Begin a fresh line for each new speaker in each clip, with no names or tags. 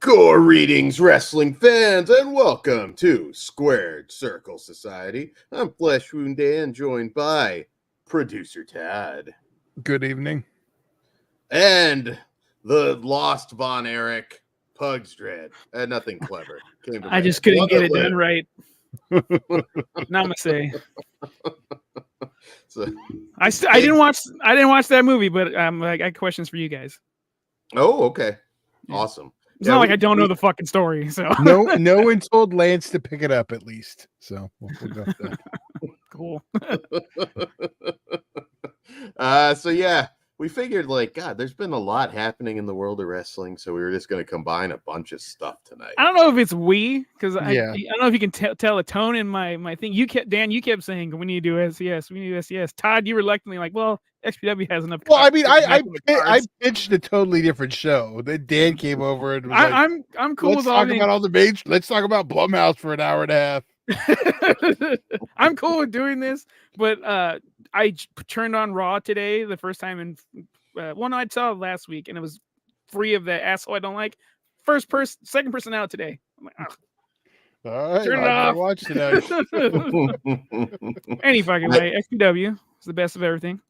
Greetings, wrestling fans, and welcome to Squared Circle Society. I'm Flesh Wound Dan, joined by producer Tad.
Good evening.
And the lost Von Erich, Pug's Dread. Nothing clever.
I just couldn't get it done right. Namaste.
So,
I didn't watch that movie, but I got questions for you guys.
Oh, okay. Awesome.
It's not like I don't know the fucking story. So
no one told Lance to pick it up at least. So we'll go with that.
Cool.
So yeah, we figured God, there's been a lot happening in the world of wrestling, so we were just going to combine a bunch of stuff tonight.
I don't know if it's because I don't know if you can tell a tone in my thing. You kept saying we need to do SES, we need to do SES. Todd, you reluctantly like, well, XPW has enough.
Well, I mean, I pitched a totally different show. Then Dan came over and was
I'm cool with all.
Let's talk about all the major. Let's talk about Blumhouse for an hour and a half.
I'm cool with doing this, but I turned on Raw today the first time in one I saw last week, and it was free of that asshole I don't like. Second person out today. I'm like, oh.
All right,
turn it off.
Watch tonight.
Any fucking way, XPW is the best of everything.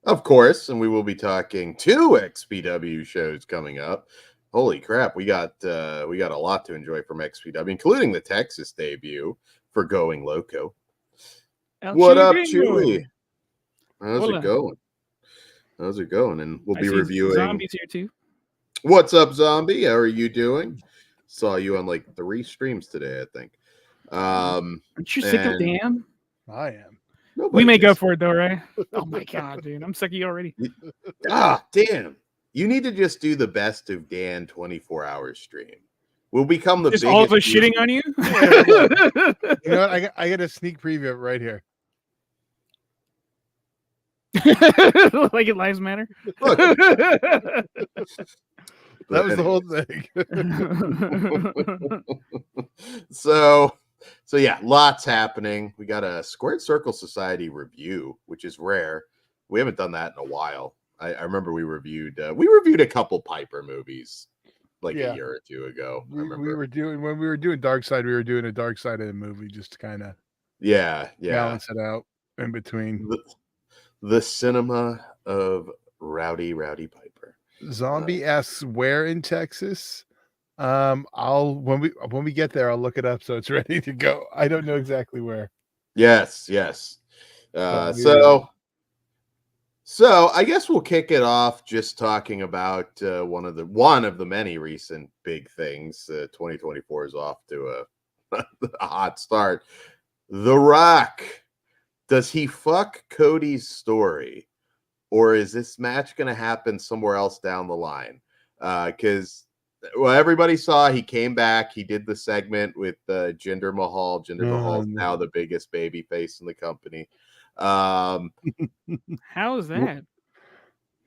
Of course, and we will be talking 2 XPW shows coming up. Holy crap, we got a lot to enjoy from XPW, including the Texas debut for Going Loko. What up, Chewy? How's it going? And we'll be reviewing.
Zombies here too.
What's up, Zombie? How are you doing? Saw you on 3 streams today, I think.
Aren't you sick of Dan?
I am.
We may go for it though, right? Oh my god, dude, I'm sick of you already.
Damn! You need to just do the best of Dan 24-hour stream. We'll become the
just
biggest.
All of us shitting on you.
You know what? I got a sneak preview right here.
Like it lives matter.
Look.
That was the whole thing.
So yeah, lots happening. We got a Squared Circle Society review, which is rare. We haven't done that in a while. I remember we reviewed a couple Piper movies a year or two ago.
When we were doing Dark Side, we were doing a Dark Side of the movie just to kind of balance it out in between.
The cinema of Rowdy Piper.
Zombie asks where in Texas. When we get there, I'll look it up so it's ready to go. I don't know exactly where.
Yes. So I guess we'll kick it off just talking about one of the many recent big things. 2024 is off to a hot start. The Rock. Does he fuck Cody's story, or is this match going to happen somewhere else down the line? Because everybody saw he came back. He did the segment with Jinder Mahal. Jinder Mahal is now the biggest baby face in the company.
How is that?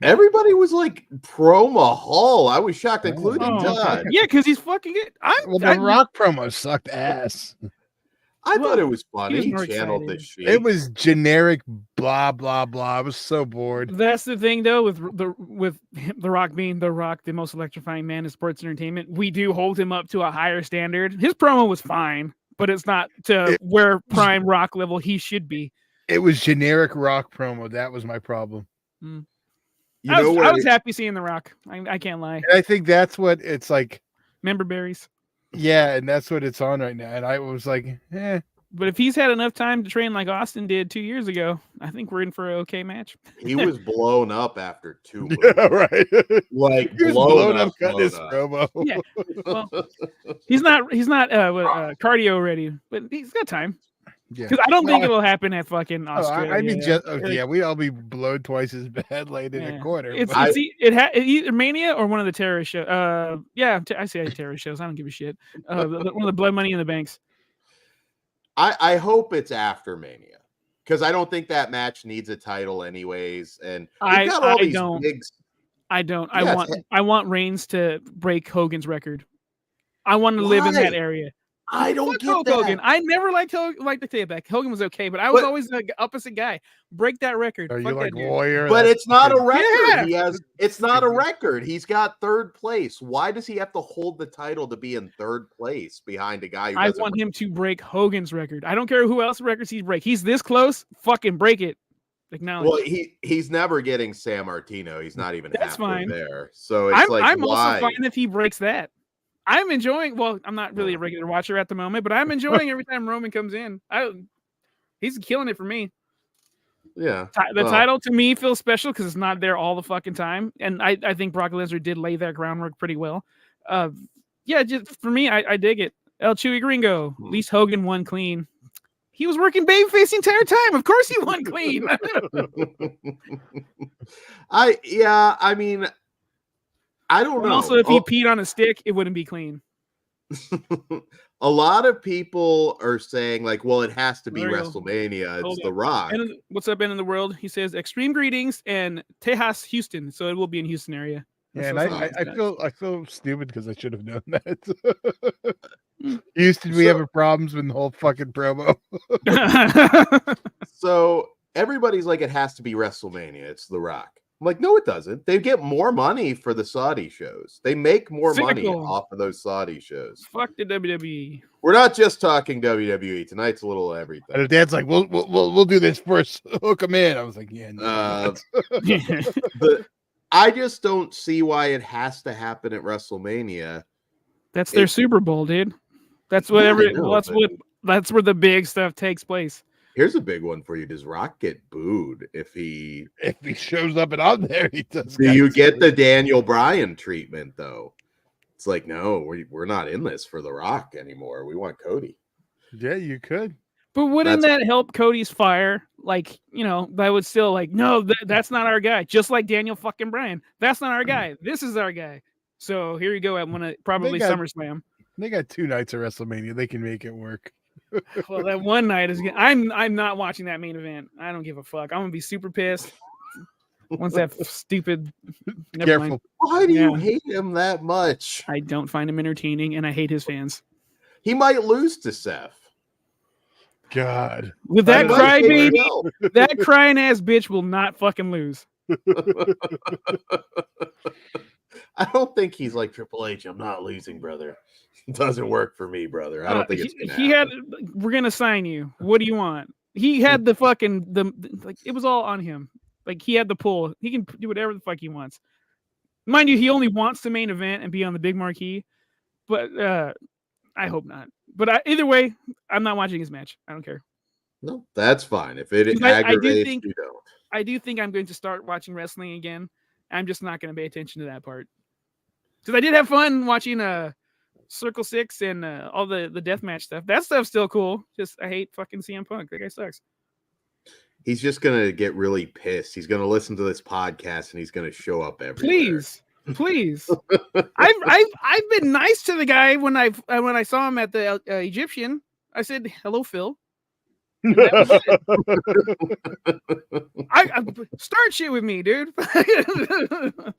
Everybody was pro Mahal. I was shocked, including Todd.
Yeah, because he's fucking it.
The Rock promo sucked ass.
I thought it was funny. He channeled this shit.
It was generic, blah blah blah. I was so bored.
That's the thing, though, with the Rock being the Rock, the most electrifying man in sports entertainment. We do hold him up to a higher standard. His promo was fine, but it's not where prime Rock level he should be.
It was generic Rock promo. That was my problem.
I was happy seeing the Rock. I can't lie.
And I think that's what it's like.
Member berries.
Yeah, and that's what it's on right now. And I was like, eh.
But if he's had enough time to train like Austin did 2 years ago, I think we're in for an okay match.
He was blown up after 2 weeks.
Yeah, right.
He was blown up.
Promo.
Yeah. Well, he's not cardio ready, but he's got time.
Yeah.
Because I don't think it will happen at fucking Australia.
We'd all be blown twice as bad late in a quarter.
It's either Mania or one of the terrorist shows. I say terrorist shows. I don't give a shit. One of the Blood Money in the Banks.
I hope it's after Mania, because I don't think that match needs a title anyways. And I
want Reigns to break Hogan's record. I want to live in that area.
I don't
Fuck
get
Hulk
that.
Hogan. I never liked the Payback. Hogan was okay, but I was always the opposite guy. Break that record.
Are
Fuck
you
that
like
dude.
Warrior?
But it's not a record.
Yeah.
It's not a record. He's got third place. Why does he have to hold the title to be in third place behind a guy who
I
doesn't?
want him to break Hogan's record. I don't care who else records he break. He's this close. Fucking break it. Acknowledge.
Well, he's never getting San Martino. He's not even
That's
halfway
fine.
there. So it's
I'm
why?
also fine if he breaks that. I'm enjoying. Well, I'm not really a regular watcher at the moment, but I'm enjoying every time Roman comes in. He's killing it for me.
Yeah.
The title to me feels special because it's not there all the fucking time, and I think Brock Lesnar did lay that groundwork pretty well. Yeah, just for me, I dig it. El Chewy Gringo. At least Hogan won clean. He was working babyface the entire time. Of course, he won clean.
I mean, I don't know.
Also, if he peed on a stick, it wouldn't be clean.
A lot of people are saying, like, well, it has to be
There you go.
WrestleMania.
Hold
It's The
up.
Rock.
And what's up, end of the world? He says, extreme greetings and Tejas, Houston. So it will be in Houston area.
Yeah, and
That's
I feel stupid because I should have known that. Houston, we have a problems with the whole fucking promo.
So everybody's like, it has to be WrestleMania. It's The Rock. I'm like, no, it doesn't. They get more money for the Saudi shows. They make more money
Cynical.
off of those Saudi shows.
Fuck the WWE.
We're not just talking WWE. Tonight's a little everything.
And Dad's like, we'll do this first. Hook him in. I was like, yeah. No.
But I just don't see why it has to happen at WrestleMania.
That's their Super Bowl, dude. That's what that's where the big stuff takes place.
Here's a big one for you. Does Rock get booed if he
shows up and on there? He does.
Do you get the Daniel Bryan treatment though? It's like, no, we're not in this for The Rock anymore. We want Cody.
Yeah, you could.
But wouldn't that help Cody's fire? Like, that would still no, that's not our guy. Just like Daniel fucking Bryan. That's not our guy. This is our guy. So here you go. I want to probably SummerSlam.
They got 2 nights of WrestleMania. They can make it work.
Well, that one night is good. I'm not watching that main event. I don't give a fuck. I'm gonna be super pissed once that stupid.
Careful.
Mind.
Why do you hate him that much?
I don't find him entertaining, and I hate his fans.
He might lose to Seth.
God,
with that crybaby, that crying ass bitch will not fucking lose.
I don't think he's like Triple H. I'm not losing, brother. It doesn't work for me, brother. I don't think it's gonna happen.
We're gonna sign you. What do you want? He had the fucking it was all on him. Like he had the pull. He can do whatever the fuck he wants. Mind you, he only wants the main event and be on the big marquee. But I hope not. But either way, I'm not watching his match. I don't care.
No, that's fine. If it aggravates you, don't.
I do think I'm going to start watching wrestling again. I'm just not going to pay attention to that part. Because I did have fun watching Circle 6 and all the deathmatch stuff. That stuff's still cool. Just I hate fucking CM Punk. That guy sucks.
He's just gonna get really pissed. He's gonna listen to this podcast and he's gonna show up everywhere.
Please. I've been nice to the guy when I saw him at the Egyptian. I said, "Hello, Phil." I start shit with me, dude.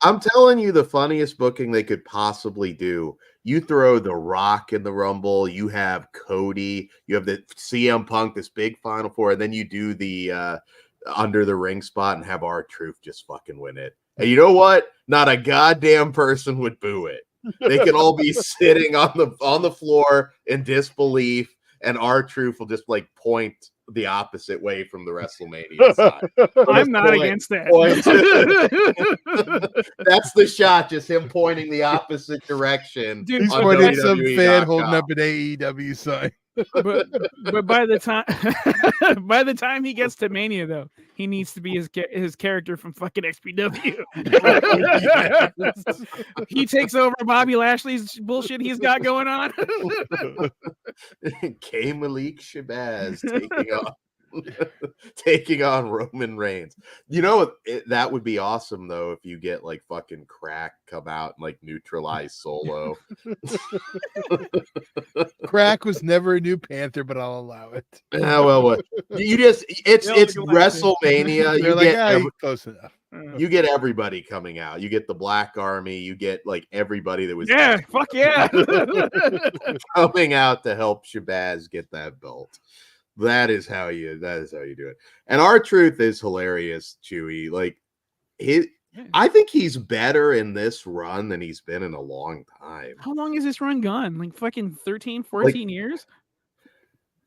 I'm telling you, the funniest booking they could possibly do. You throw The Rock in the Rumble. You have Cody. You have the CM Punk, this big Final Four, and then you do the under the ring spot and have R-Truth just fucking win it. And you know what? Not a goddamn person would boo it. They can all be sitting on the floor in disbelief, and R-Truth will just like point the opposite way from the WrestleMania side.
I'm not against that.
That's the shot, just him pointing the opposite direction.
Dude, he's pointing some fan holding up an AEW sign.
But by the time he gets to Mania, though, he needs to be his character from fucking XPW. He takes over Bobby Lashley's bullshit he's got going on.
K. Malik Shabazz taking on Roman Reigns. You know, that would be awesome though if you get like fucking Crack come out and like neutralize Solo.
Crack was never a new Panther, but I'll allow it.
Well, you just it's WrestleMania.
They're close enough.
you get everybody coming out. You get the Black Army. You get like everybody that was
fuck yeah,
coming out to help Shabazz get that belt. That is how you do it. And R-Truth is hilarious, Chewy. Like I think he's better in this run than he's been in a long time.
How long is this run gone? Like fucking 13, 14 years?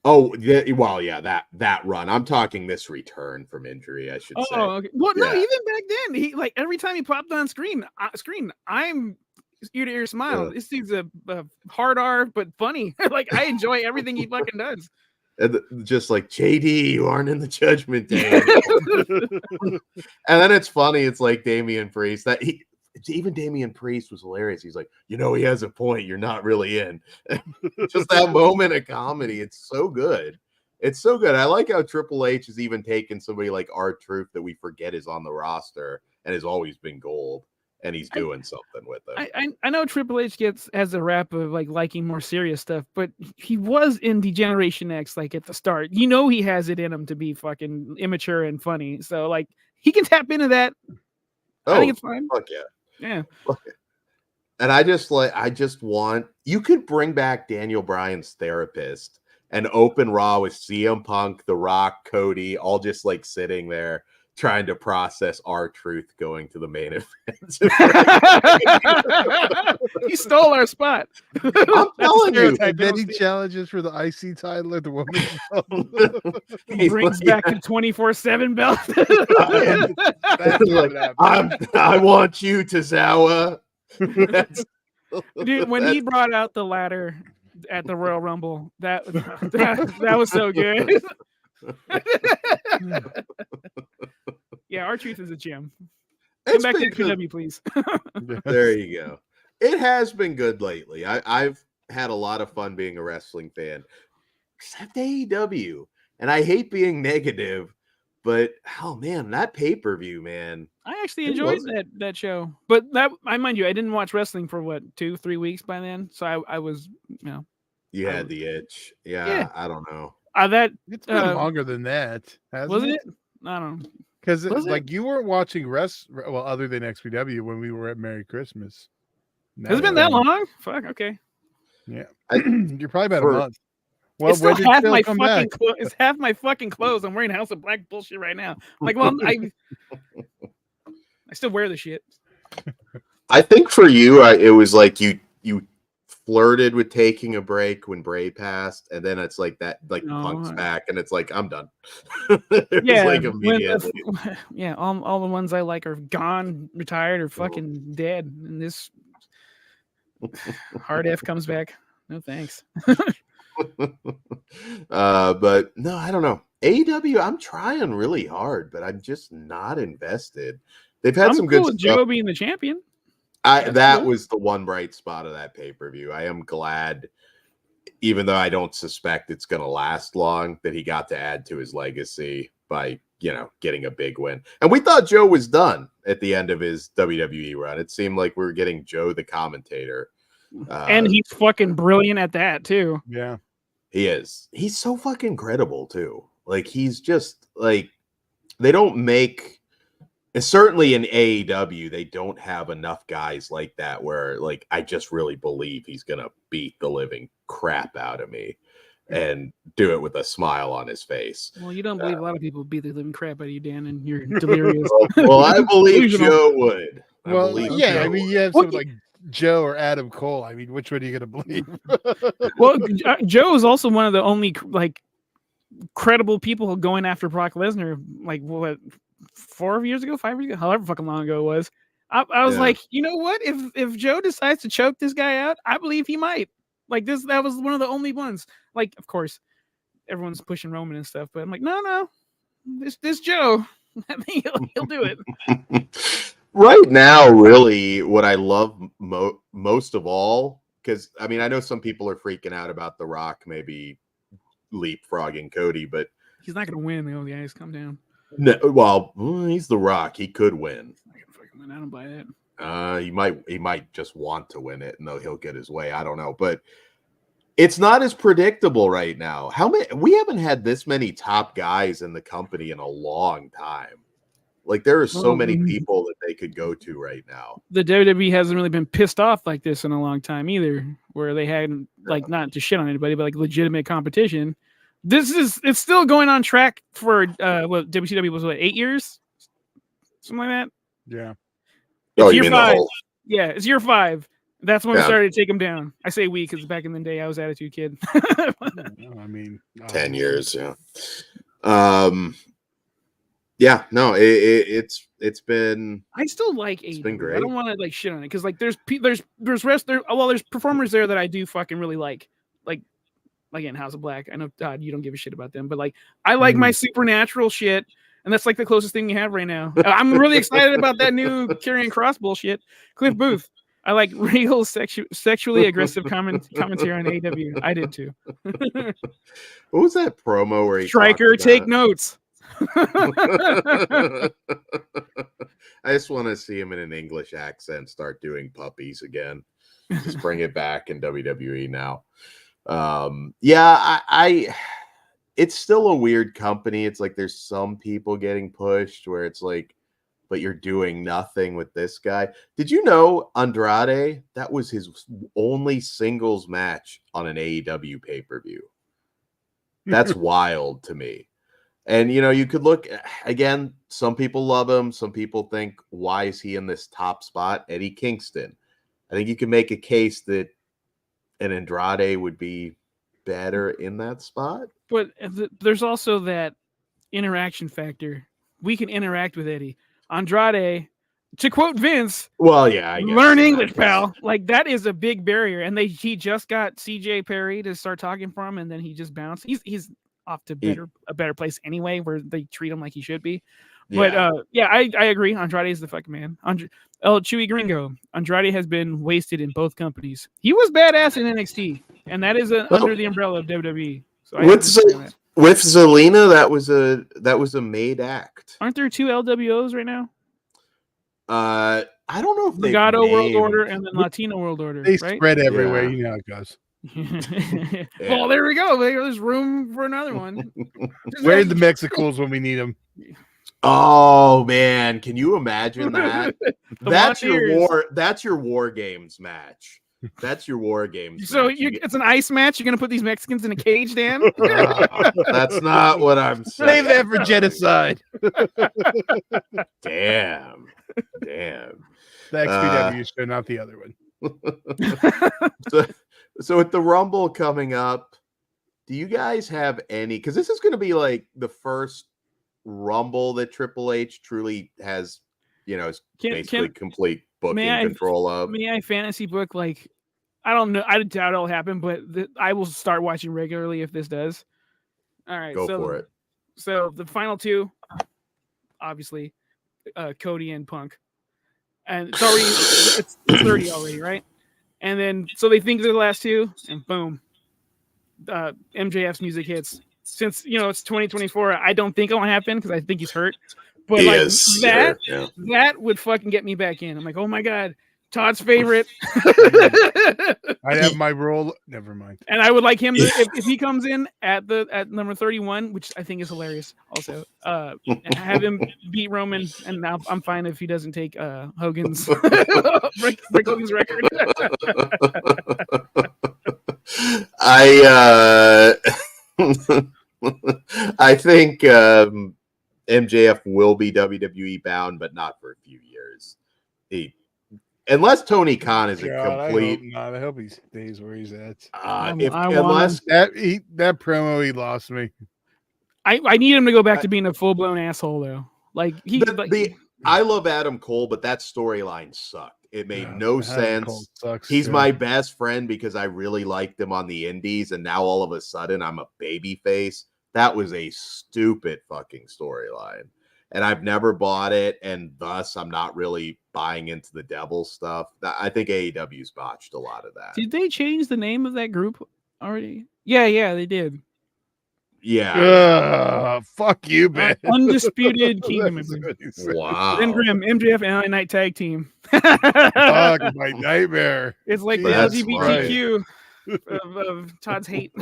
Oh, yeah, well, yeah, that run. I'm talking this return from injury, I should say.
Oh, okay. Well, no, even back then, he like every time he popped on screen, I'm ear to ear smile. This dude's a hard R, but funny. Like I enjoy everything he fucking does.
And just like JD, you aren't in the Judgment Day. And then it's funny. It's like Damian Priest. Even Damian Priest was hilarious. He's like, he has a point. You're not really in. Just that moment of comedy. It's so good. It's so good. I like how Triple H has even taken somebody like R-Truth that we forget is on the roster and has always been gold. And he's doing something with it.
I know Triple H has a rap of like liking more serious stuff, but he was in Degeneration X like at the start. He has it in him to be fucking immature and funny. So like he can tap into that. I think it's fine.
Fuck yeah.
Yeah.
And I just want you could bring back Daniel Bryan's therapist and open Raw with CM Punk, The Rock, Cody, all just like sitting there trying to process R-Truth going to the main event.
He stole our spot.
I'm telling you.
And then he challenges for the IC title at the women's belt.
He brings back the 24/7 belt.
I want you, Tozawa.
Dude, when he brought out the ladder at the Royal Rumble, that was so good. Yeah, R-Truth is a gem. Come back to XPW, please.
There you go. It has been good lately. I've had a lot of fun being a wrestling fan, except AEW. And I hate being negative, but oh man, that pay-per-view, man.
I actually enjoyed that show. But I mind you, I didn't watch wrestling for 2-3 weeks by then. So I was,
You had the itch. Yeah, I don't know.
It's been longer than that, hasn't it?
I don't know.
Because like you weren't watching other than XPW when we were at Merry Christmas.
Has it been that long? Fuck. Okay.
Yeah, you're probably about a month. Well,
it's still half my fucking clothes. It's half my fucking clothes. I'm wearing House of Black bullshit right now. I'm like, well, I still wear the shit.
I think for you, it was like you flirted with taking a break when Bray passed, and then it's like that, like Punk's back, and it's like I'm done.
Yeah,
like immediately.
All the ones I like are gone, retired, or fucking dead. And this hard F comes back. No thanks.
But no, I don't know. AEW, I'm trying really hard, but I'm just not invested. They've had some good
stuff. Joe being the champion.
That was the one bright spot of that pay-per-view. I am glad, even though I don't suspect it's going to last long, that he got to add to his legacy by, getting a big win. And we thought Joe was done at the end of his WWE run. It seemed like we were getting Joe the commentator.
And he's fucking brilliant at that, too.
Yeah.
He is. He's so fucking credible, too. Like, he's just, like, they don't make... And certainly in AEW, they don't have enough guys like that where, like, I just really believe he's going to beat the living crap out of me and do it with a smile on his face.
Well, you don't believe a lot of people beat the living crap out of you, Dan, and you're delirious.
Well, I believe Joe would.
I mean, you have something like Joe or Adam Cole. I mean, which one are you going to believe?
Well, Joe is also one of the only, like, credible people going after Brock Lesnar, like, what? 5 years ago, however fucking long ago it was. I was like, you know what? If Joe decides to choke this guy out, I believe he might. Like that was one of the only ones. Like, of course, everyone's pushing Roman and stuff, but I'm like, no, this Joe, I think he'll do it.
Right now, really, what I love most of all, because I mean, I know some people are freaking out about The Rock maybe leapfrogging Cody, but
he's not going to win. The guys, calm down.
No, well, he's The Rock. He could win.
I don't buy that.
He might just want to win it, and he'll get his way. I don't know, but it's not as predictable right now. We haven't had this many top guys in the company in a long time. Like there are so
Well,
many people that they could go to right now.
The WWE hasn't really been pissed off like this in a long time either, where they had like not to shit on anybody, but like legitimate competition. It's still going on track for what WCW was 8 years, something like that.
Yeah.
It's
you
year
mean
5.
the whole?
Yeah, it's year 5. That's when we
Yeah.
started to take them down. I say we because back in the day I was Attitude Kid.
I mean,
10 years, yeah. Yeah, no, it's been.
I still like AEW.
been great.
I don't want to like shit on it because like there's performers there that I do fucking really like again House of Black. I know Todd, you don't give a shit about them, but like I like my Supernatural shit, and that's like the closest thing you have right now. I'm really excited about that new Karrion Kross bullshit. Cliff Booth. I like real sexually aggressive commentary on AEW. I did too.
What was that promo where he
Striker, take notes.
I just want to see him in an English accent start doing puppies again. Just bring it back in WWE now. I it's still a weird company. It's like there's some people getting pushed where it's like, but you're doing nothing with this guy. Did you know Andrade, that was his only singles match on an AEW pay-per-view? That's wild to me. And, you know, you could look, again, some people love him. Some people think, why is he in this top spot? Eddie Kingston. I think you can make a case that an Andrade would be better in that spot.
But there's also that interaction factor. We can interact with Eddie. Andrade, to quote Vince,
well, yeah, I guess
learn English, pal. Like that is a big barrier. And he just got CJ Perry to start talking for him, and then he just bounced. He's off to a better place anyway, where they treat him like he should be. But I agree. Andrade is the fucking man. El Chewy Gringo. Andrade has been wasted in both companies. He was badass in NXT, and that is under the umbrella of WWE. So
with Zelina, that was a made act.
Aren't there 2 LWOs right now?
I don't know if they
Legato World Order and then Latino World Order.
They
right?
spread everywhere. Yeah. You know how it goes.
Well, there we go. There's room for another one.
Where are the Mexicals when we need them?
Oh man, can you imagine that? That's
Volunteers.
your War Games match. That's your War Games.
So
match.
It's an ice match. You're gonna put these Mexicans in a cage, Dan?
That's not what I'm saying.
Save that for genocide.
Damn.
The XPW show, not the other one.
So with the Rumble coming up, do you guys have any? Because this is going to be like the first Rumble that Triple H truly has, basically complete booking control of.
May I fantasy book? Like, I don't know. I doubt it'll happen, but I will start watching regularly if this does. All right,
go for it.
So the final 2, obviously, Cody and Punk, and it's 30 already, right? And then so they think they're the last 2, and boom, MJF's music hits. Since it's 2024, I don't think it'll happen because I think he's hurt. But that would fucking get me back in. I'm like, oh my god, Todd's favorite.
I'd have my role. Never mind.
And I would like him to, if he comes in at number 31, which I think is hilarious. Also, have him beat Roman, and I'm fine if he doesn't take Hogan's break Hogan's record.
I think MJF will be WWE bound, but not for a few years. Unless Tony Khan is a complete.
I hope he stays where he's at.
Unless
that promo, he lost me.
I need him to go back to being a full blown asshole though. Like
I love Adam Cole, but that storyline sucked. It made no sense. He's my best friend because I really liked him on the indies, and now all of a sudden I'm a babyface. That was a stupid fucking storyline. And I've never bought it, and thus I'm not really buying into the devil stuff. I think AEW's botched a lot of that.
Did they change the name of that group already? Yeah, they did.
Yeah.
Fuck you, man.
Undisputed Kingdom.
Wow.
Then Grim, MJF and LA Knight tag team.
Fuck my nightmare.
It's like the LGBTQ of Todd's hate.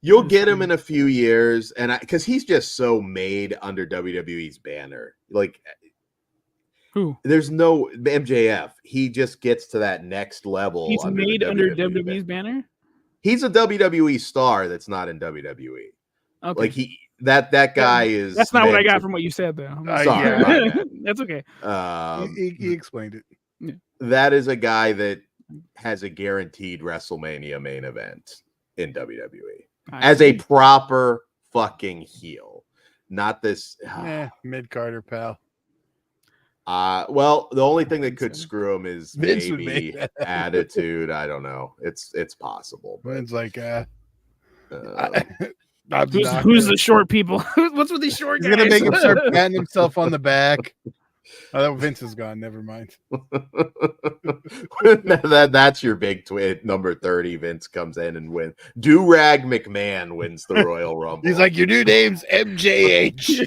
You'll get him in a few years, and because he's just so made under WWE's banner. Like,
who?
There's no MJF. He just gets to that next level.
He's
under
made
the
under
WWE
WWE's banner.
He's a WWE star that's not in WWE.
Okay.
Like that guy is.
That's not what I got from what you said, though.
Sorry, my bad.
That's okay.
He explained it.
Yeah.
That is a guy that has a guaranteed WrestleMania main event in WWE as a proper fucking heel, not this
mid-carder pal.
Well, the only thing that could screw him is
Vince
maybe attitude. I don't know. It's possible.
Vince like,
who's the short people? What's with these short guys?
He's gonna make him start patting himself on the back. Oh, that Vince is gone. Never mind.
That's your big twin. Number 30, Vince comes in and wins. Do-Rag McMahon wins the Royal Rumble.
He's like, your new name's MJH.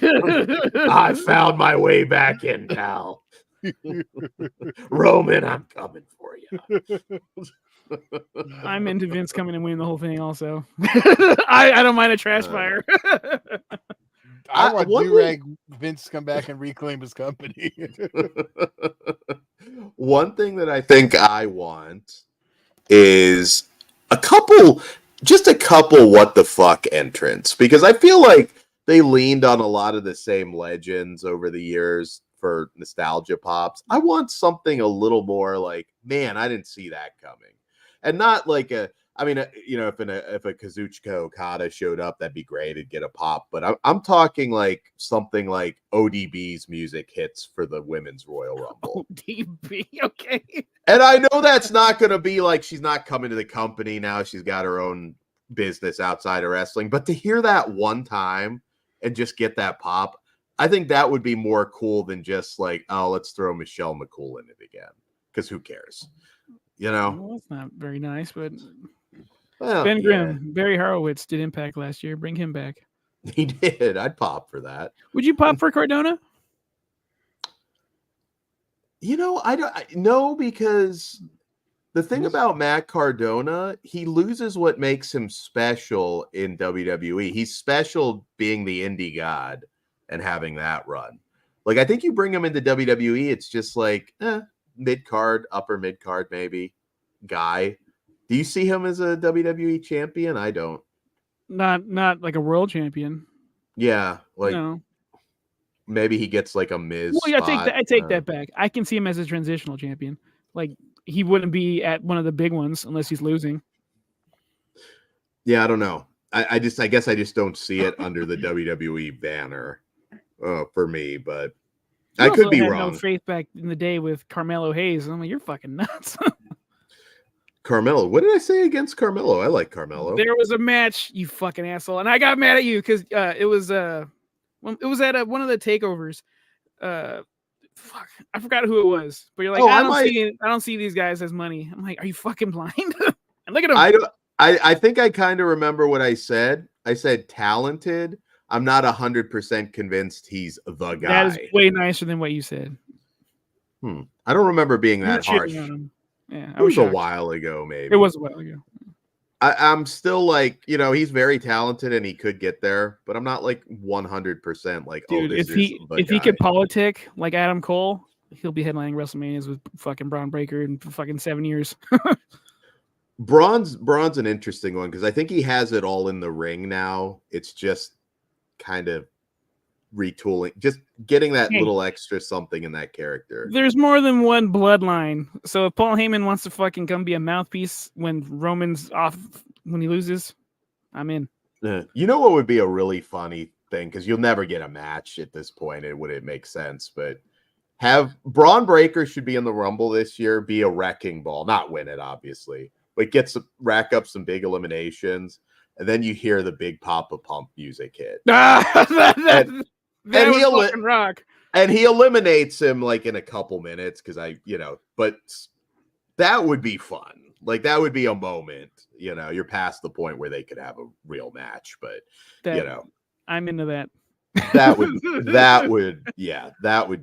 I found my way back in, pal. Roman, I'm coming for you.
I'm into Vince coming and winning the whole thing also. I don't mind a trash fire.
I want Do-Rag Vince to come back and reclaim his company.
One thing that I think I want is a couple what the fuck entrants, because I feel like they leaned on a lot of the same legends over the years for nostalgia pops. I want something a little more like, man, I didn't see that coming. And not like if a Kazuchika Okada showed up, that'd be great. It'd get a pop. But I'm talking like something like ODB's music hits for the Women's Royal Rumble.
ODB, okay.
And I know that's not going to be like, she's not coming to the company now. She's got her own business outside of wrestling. But to hear that one time and just get that pop, I think that would be more cool than just like, oh, let's throw Michelle McCool in it again. Because who cares? You know?
Well, that's not very nice, but...
Well,
Ben Grimm, Barry Horowitz did Impact last year. Bring him back.
He did. I'd pop for that.
Would you pop for Cardona?
No, because the thing about Matt Cardona, he loses what makes him special in WWE. He's special being the indie god and having that run. Like, I think you bring him into WWE, it's just like mid-card, upper mid-card maybe guy. Do you see him as a WWE champion? I don't.
Not like a world champion.
Yeah, like
no.
Maybe he gets like a Miz.
Well, yeah, I take that back. I can see him as a transitional champion. Like, he wouldn't be at one of the big ones unless he's losing.
Yeah, I don't know. I guess I just don't see it under the WWE banner for me, but I could be wrong.
No faith back in the day with Carmelo Hayes. I'm like, you're fucking nuts.
Carmelo. What did I say against Carmelo? I like Carmelo.
There was a match, you fucking asshole, and I got mad at you because it was at one of the takeovers. Fuck, I forgot who it was, but you're like, I don't see these guys as money. I'm like, are you fucking blind? And look at him.
I think I kind of remember what I said. I said talented. I'm not 100% convinced he's the guy.
That is way nicer than what you said.
I don't remember being that harsh.
Yeah,
it was a while ago, maybe.
It was a while ago.
I'm still like, he's very talented and he could get there, but I'm not like 100% like,
dude, if he could politic like Adam Cole, he'll be headlining WrestleManias with fucking Braun Breaker in fucking 7 years.
Braun's an interesting one because I think he has it all in the ring now. It's just kind of retooling, just getting that little extra something in that character.
There's more than one bloodline. So if Paul Heyman wants to fucking come be a mouthpiece when Roman's off when he loses, I'm in.
You know what would be a really funny thing, because you'll never get a match at this point, it wouldn't make sense, but have Braun Breaker should be in the Rumble this year, be a wrecking ball, not win it obviously, but rack up some big eliminations, and then you hear the big Papa Pump music hit.
That was fucking rock.
And he eliminates him like in a couple minutes but that would be fun. Like, that would be a moment. You're past the point where they could have a real match, but
I'm into that.
that would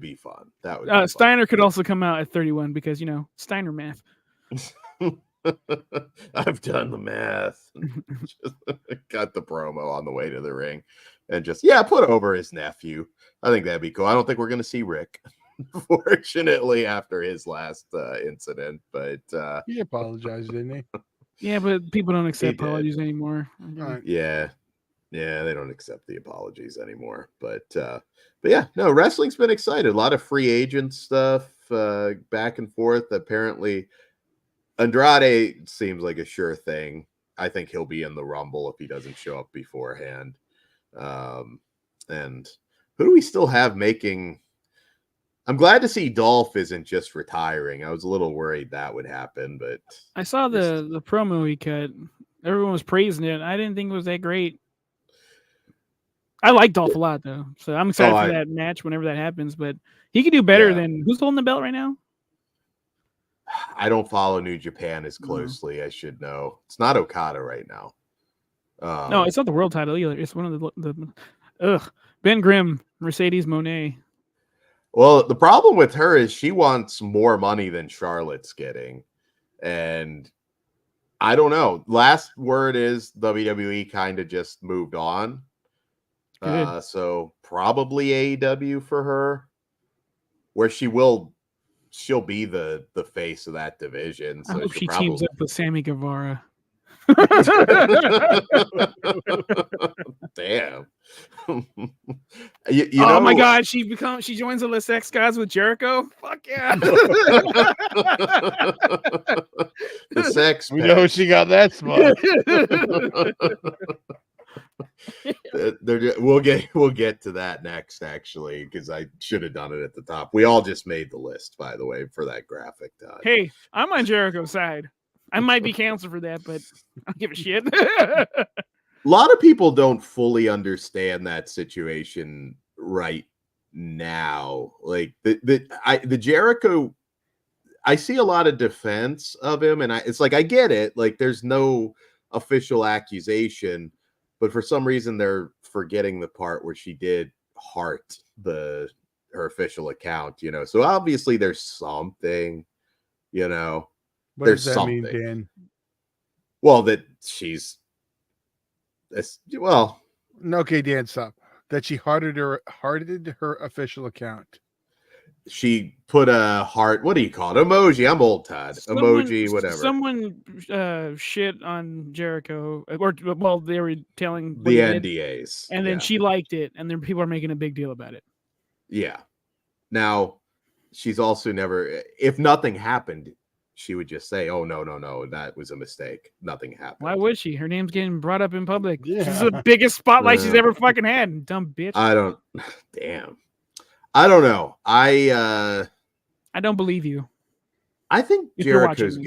be fun. That would be
Steiner could also come out at 31 because Steiner math.
I've done the math. Just got the promo on the way to the ring, and just put over his nephew. I think that'd be cool. I don't think we're gonna see Rick, fortunately, after his last incident. But
He apologized, didn't he?
Yeah, but people don't accept
did.
apologies anymore.
Yeah, they don't accept the apologies anymore. But yeah, no, wrestling's been excited. A lot of free agent stuff back and forth. Apparently, Andrade seems like a sure thing. I think he'll be in the Rumble if he doesn't show up beforehand. And who do we still have making? I'm glad to see Dolph isn't just retiring. I was a little worried that would happen, but
I saw the promo he cut. Everyone was praising it. I didn't think it was that great. I like Dolph a lot though, so I'm excited for that match whenever that happens. But he could do better than who's holding the belt right now.
I don't follow New Japan as closely. I should know. It's not Okada right now.
No, it's not the world title either. It's one of the Ben Grimm, Mercedes Moné.
Well, the problem with her is she wants more money than Charlotte's getting. And I don't know. Last word is WWE kind of just moved on. So probably AEW for her, where she'll be the face of that division. So
I hope she teams up with Sammy Guevara.
Damn.
You know, oh my God, she joins the Les X guys with Jericho. Fuck yeah.
The sex.
We know she got that spot.
We'll get to that next, actually, because I should have done it at the top. We all just made the list, by the way, for that graphic.
Hey, I'm on Jericho's side. I might be canceled for that, but I don't give a shit. A
lot of people don't fully understand that situation right now. Like the Jericho, I see a lot of defense of him, and it's like I get it. Like there's no official accusation, but for some reason they're forgetting the part where she did heart her official account. So obviously there's something.
What
There's
does that
something.
mean, Dan?
Well, that she's
okay, Dan, stop. That she hearted her official account.
She put a heart. What do you call it? Emoji. I'm old, Todd. Emoji, whatever.
Someone shit on Jericho, or they were telling
the NDAs,
and then she liked it, and then people are making a big deal about it.
Yeah. Now, she's also never. If nothing happened, she would just say, "Oh no, that was a mistake. Nothing happened."
Why would she? Her name's getting brought up in public. Yeah. This is the biggest spotlight she's ever fucking had. Dumb bitch.
Damn. I don't know. I
don't believe you.
I think Jericho's.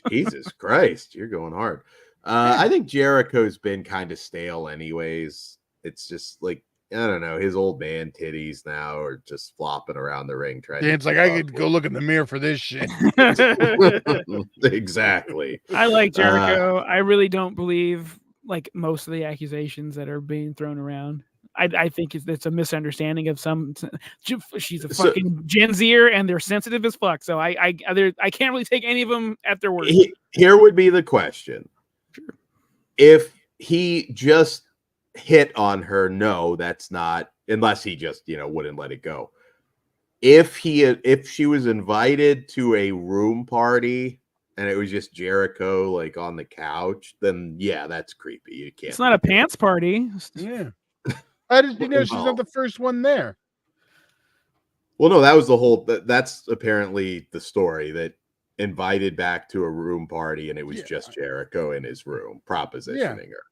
Jesus Christ, you're going hard. I think Jericho's been kind of stale, anyways. It's just like. I don't know. His old man titties now are just flopping around the ring.
It's like I could go look in the mirror for this shit.
Exactly.
I like Jericho. I really don't believe like most of the accusations that are being thrown around. I think it's a misunderstanding of some. She's a fucking Gen Zer and they're sensitive as fuck. So I can't really take any of them at their word.
Here would be the question: sure. If he just hit on her, no, that's not, unless he just wouldn't let it go. If she was invited to a room party and it was just Jericho like on the couch, then yeah, that's creepy. You can't.
It's not a pants party.
Yeah. How did you know she's not the first one there?
Well, no, that was the whole. That's apparently the story, that invited back to a room party and it was just Jericho in his room propositioning her.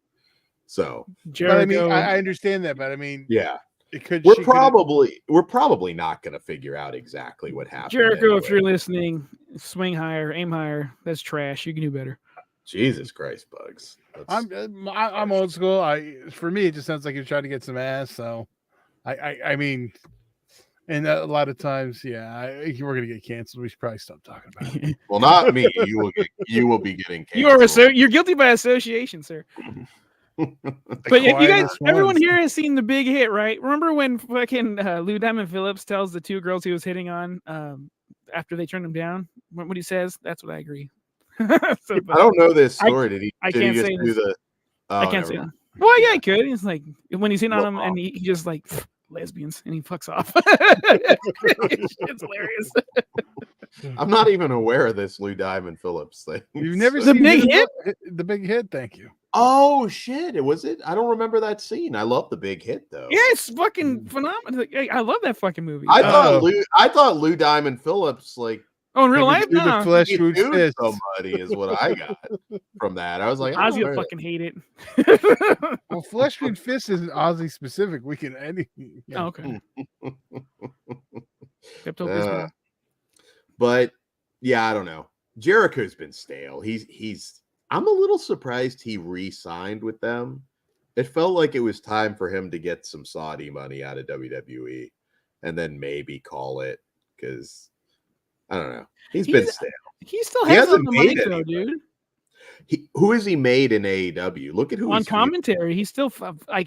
So,
Jericho, but I mean, I understand that, but I mean,
yeah,
we're
probably not going to figure out exactly what happened.
Jericho, anyway. If you're listening, swing higher, aim higher. That's trash. You can do better.
Jesus Christ, Bugs.
I'm old school. For me, it just sounds like you're trying to get some ass. So, I mean, and a lot of times, we're gonna get canceled. We should probably stop talking about it.
Well, not me. You will be getting canceled.
You're guilty by association, sir. But you guys, everyone here has seen The Big Hit, right? Remember when fucking Lou Diamond Phillips tells the two girls he was hitting on after they turned him down? What he says? That's what I agree. So,
I don't know this story. Did he
I can't
just
say
do
this.
the? Oh,
I can't
never
say
mind.
that. Well, yeah, he could. He's like when he's in on
Well,
him, and he just like lesbians, and he fucks off. It's hilarious.
I'm not even aware of this Lou Diamond Phillips thing.
You've never
The
seen
big hit?
The big hit. Thank you.
Oh shit! Was it? I don't remember that scene. I love the big hit though.
Yeah, it's fucking phenomenal. I love that fucking movie.
I thought Lou Diamond Phillips like
Oh, in real life,
through the flesh wound
dude
fist.
somebody is what I got from that. I was like,
Ozzy will fucking hate it.
Well, flesh wound fist isn't Ozzy specific. We can any.
Oh, okay.
But yeah, I don't know. Jericho's been stale. He's. I'm a little surprised he re-signed with them. It felt like it was time for him to get some Saudi money out of WWE, and then maybe call it because I don't know. He's been stale.
He still has
hasn't
the money
made
though, dude.
Who has he made in AEW? Look at who
On
he's
commentary. He's still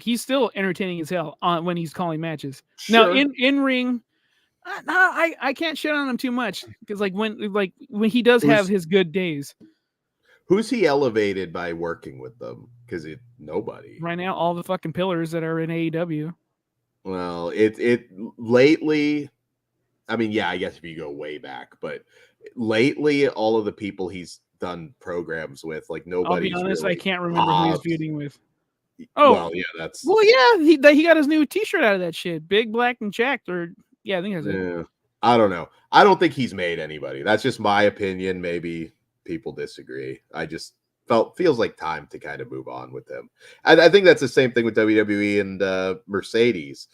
he's still entertaining as hell when he's calling matches.
Sure.
Now in ring, I can't shit on him too much because when he does have his good days.
Who's he elevated by working with them? Because nobody
right now. All the fucking pillars that are in AEW.
Well, it lately. I mean, yeah, I guess if you go way back, but lately, all of the people he's done programs with, like nobody.
I'll be honest,
really
I can't remember who he's feuding with.
Oh, well, yeah,
he got his new T-shirt out of that shit. Big, black, and jacked, or yeah, I think that's it.
I don't know. I don't think he's made anybody. That's just my opinion. Maybe people disagree. I just feels like time to kind of move on with him. I think that's the same thing with WWE and Mercedes.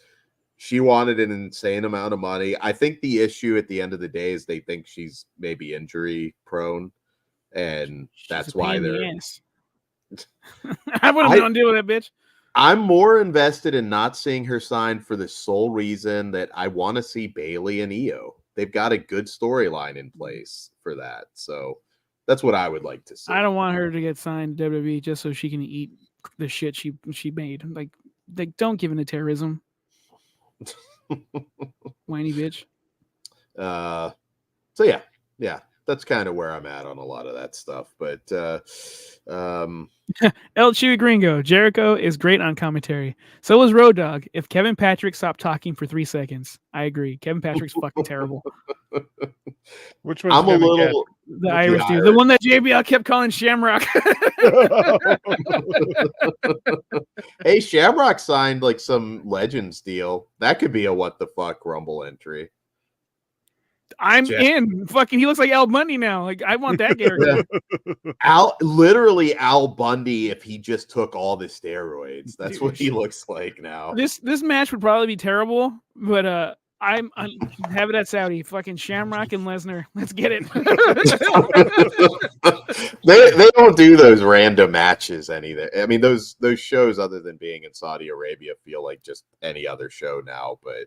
She wanted an insane amount of money. I think the issue at the end of the day is they think she's maybe injury prone, and that's why they're.
I wouldn't want to deal with that bitch.
I'm more invested in not seeing her sign for the sole reason that I want to see Bayley and Io. They've got a good storyline in place for that, so that's what I would like to see.
I don't want her to get signed to WWE just so she can eat the shit she made. Like don't give in to terrorism. Whiny bitch.
So yeah, that's kind of where I'm at on a lot of that stuff. But
El Chewy Gringo, Jericho is great on commentary. So is Road Dogg. If Kevin Patrick stopped talking for 3 seconds, I agree. Kevin Patrick's fucking terrible.
Which one's
I'm a little
the Irish dude, the one that JBL kept calling Shamrock.
Hey, Shamrock signed like some Legends deal. That could be a what the fuck Rumble entry.
I'm in. Fucking, he looks like Al Bundy now. Like, I want that character.
Literally Al Bundy if he just took all the steroids. That's what he looks like now.
This match would probably be terrible, but I'm have it at Saudi. Fucking Shamrock and Lesnar. Let's get it.
They don't do those random matches either. I mean, those shows, other than being in Saudi Arabia, feel like just any other show now. But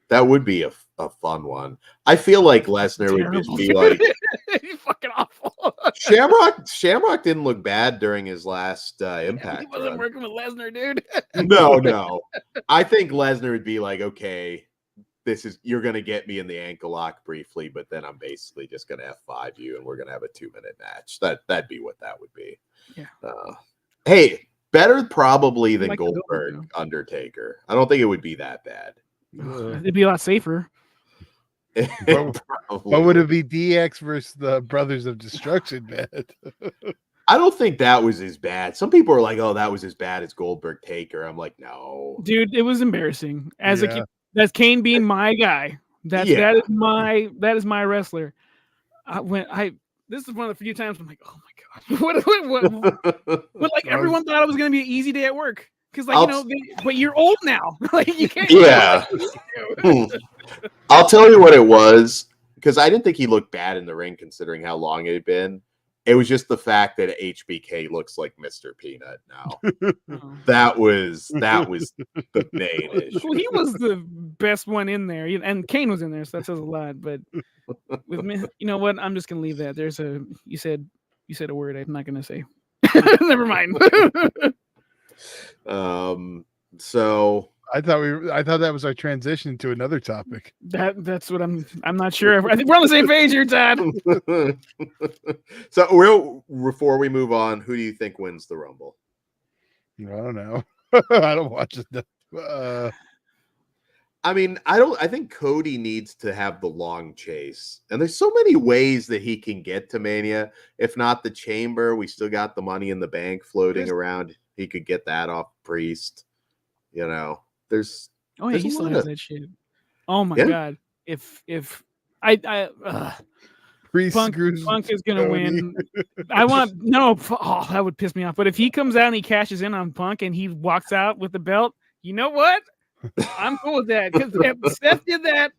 that would be a fun one. I feel like Lesnar would just be like
he's fucking awful.
Shamrock didn't look bad during his last Impact.
He wasn't working with Lesnar, dude.
No. I think Lesnar would be like, okay, you're gonna get me in the ankle lock briefly, but then I'm basically just gonna F5 you, and we're gonna have a 2-minute match. That'd be what that would be.
Yeah.
Hey, better probably than like Goldberg Undertaker. I don't think it would be that bad.
It'd be a lot safer.
What would it be? DX versus the Brothers of Destruction, man?
I don't think that was as bad. Some people are like, "Oh, that was as bad as Goldberg Taker." I'm like, no,
dude, it was embarrassing. As a kid, that's Kane being my guy. That is my wrestler. This is one of the few times I'm like, oh my god, what? But like everyone thought it was gonna be an easy day at work. Because, like, but you're old now. Like, you can't.
Yeah. I'll tell you what it was, because I didn't think he looked bad in the ring considering how long it had been. It was just the fact that HBK looks like Mr. Peanut now. That was the main issue.
Well, he was the best one in there, and Kane was in there, so that says a lot. But with me, you know what? I'm just gonna leave that. You said a word I'm not gonna say. Never mind.
So
I thought that was our transition to another topic.
That's what I'm not sure. I think we're on the same page here, Todd.
So before we move on, who do you think wins the Rumble?
I don't know. I don't watch it.
I mean, I think Cody needs to have the long chase. And there's so many ways that he can get to Mania. If not the Chamber, we still got the Money in the Bank floating around. He could get that off Priest. You know, there's
he still has that shit. Oh my god. If
Priest
Punk is gonna win. That would piss me off. But if he comes out and he cashes in on Punk and he walks out with the belt, you know what? I'm cool with that because Seth did that.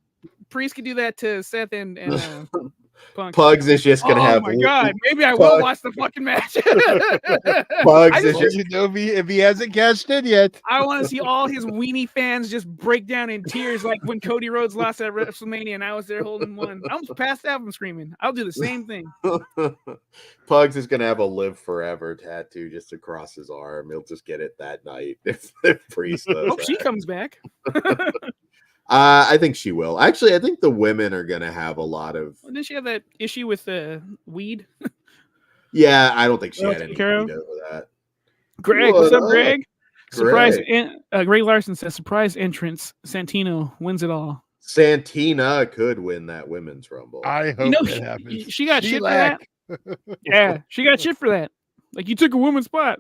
Priest could do that to Seth and Punk.
Pugs is just gonna have.
Oh my god! Maybe I will watch the fucking match.
Pugs is just
if he hasn't cashed in yet.
I want to see all his weenie fans just break down in tears like when Cody Rhodes lost at Wrestlemania and I was there holding one. I almost passed out from screaming. I'll do the same thing.
Pugs is gonna have a "Live Forever" tattoo just across his arm. He'll just get it that night if Priest does.
Hope she comes back.
I think she will. Actually, I think the women are going to have a lot of.
Didn't she have that issue with weed?
Yeah, I don't think she had any weed over that.
Greg, what's up, Greg? Surprise! Greg Larson says surprise entrance. Santino wins it all.
Santina could win that women's Rumble.
I hope that happens.
She got shit for that. Yeah, she got shit for that. Like you took a woman's spot.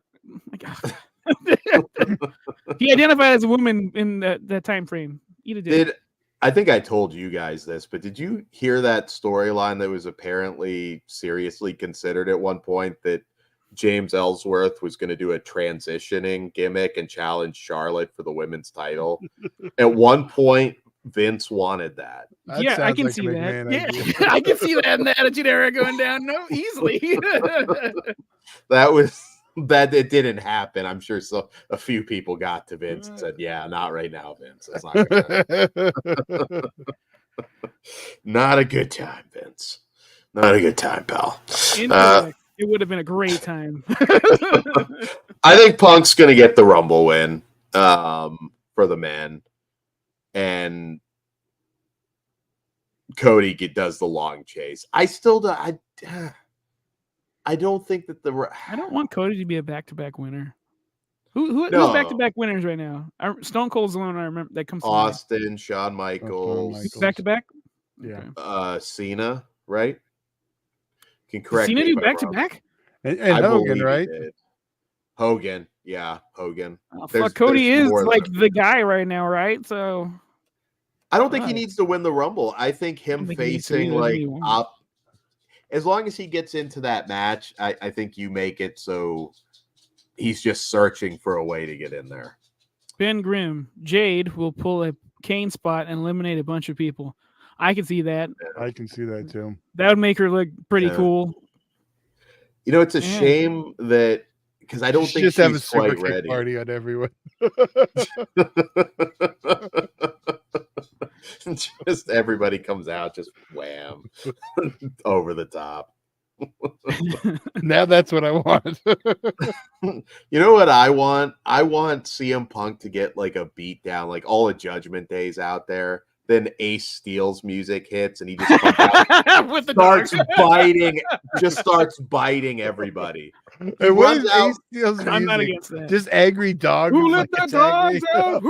He identified as a woman in that time frame.
I think I told you guys this, but did you hear that storyline that was apparently seriously considered at one point that James Ellsworth was going to do a transitioning gimmick and challenge Charlotte for the women's title? At one point, Vince wanted that.
I can see that. Yeah, I can see that in the Attitude Era going down easily.
That it didn't happen. I'm sure a few people got to Vince and said, "Yeah, not right now, Vince. That's not gonna not a good time, Vince. Not a good time, pal."
It would have been a great time.
I think Punk's gonna get the Rumble win for the men, and Cody does the long chase. I don't think that
I don't want Cody to be a back-to-back winner. Who's back-to-back winners right now? Stone Cold's the one I remember that comes to
Austin, Shawn Michaels.
Back-to-back?
Yeah.
Cena, right? Can correct
Cena
me
do back-to-back?
And Hogan, right?
Hogan. Yeah, Hogan.
Oh, fuck, Cody is like the guy right now, right? So
I don't think he needs to win the Rumble. I think him facing as long as he gets into that match, I think you make it so he's just searching for a way to get in there.
Ben Grimm, Jade will pull a Kane spot and eliminate a bunch of people. I can see that.
I can see that too.
That would make her look pretty cool.
You know, it's a shame that because I don't think
just have a
quite
super
ready.
Party on everyone.
Just everybody comes out, just wham over the top.
Now that's what I want.
You know what I want? I want CM Punk to get like a beat down, like all the Judgment Days out there. Then Ace Steel's music hits, and he just comes out,
with the
starts biting everybody.
And what is Ace Steel's music?
I'm not against that.
Just angry dog.
Who let the dogs out?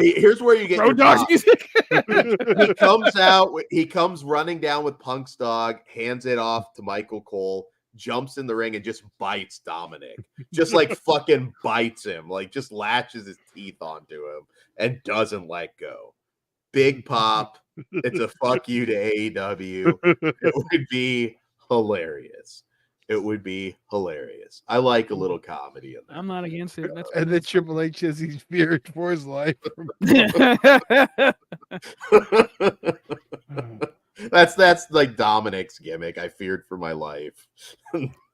Here's where you get
Road Dogs music.
He comes out. He comes running down with Punk's dog, hands it off to Michael Cole, jumps in the ring and just bites Dominic. Just like fucking bites him, like just latches his teeth onto him and doesn't let go. Big pop. It's a fuck you to AEW. It would be hilarious. It would be hilarious. I like a little comedy in there.
I'm not against it.
And then Triple H says he's feared for his life.
That's like Dominic's gimmick. I feared for my life.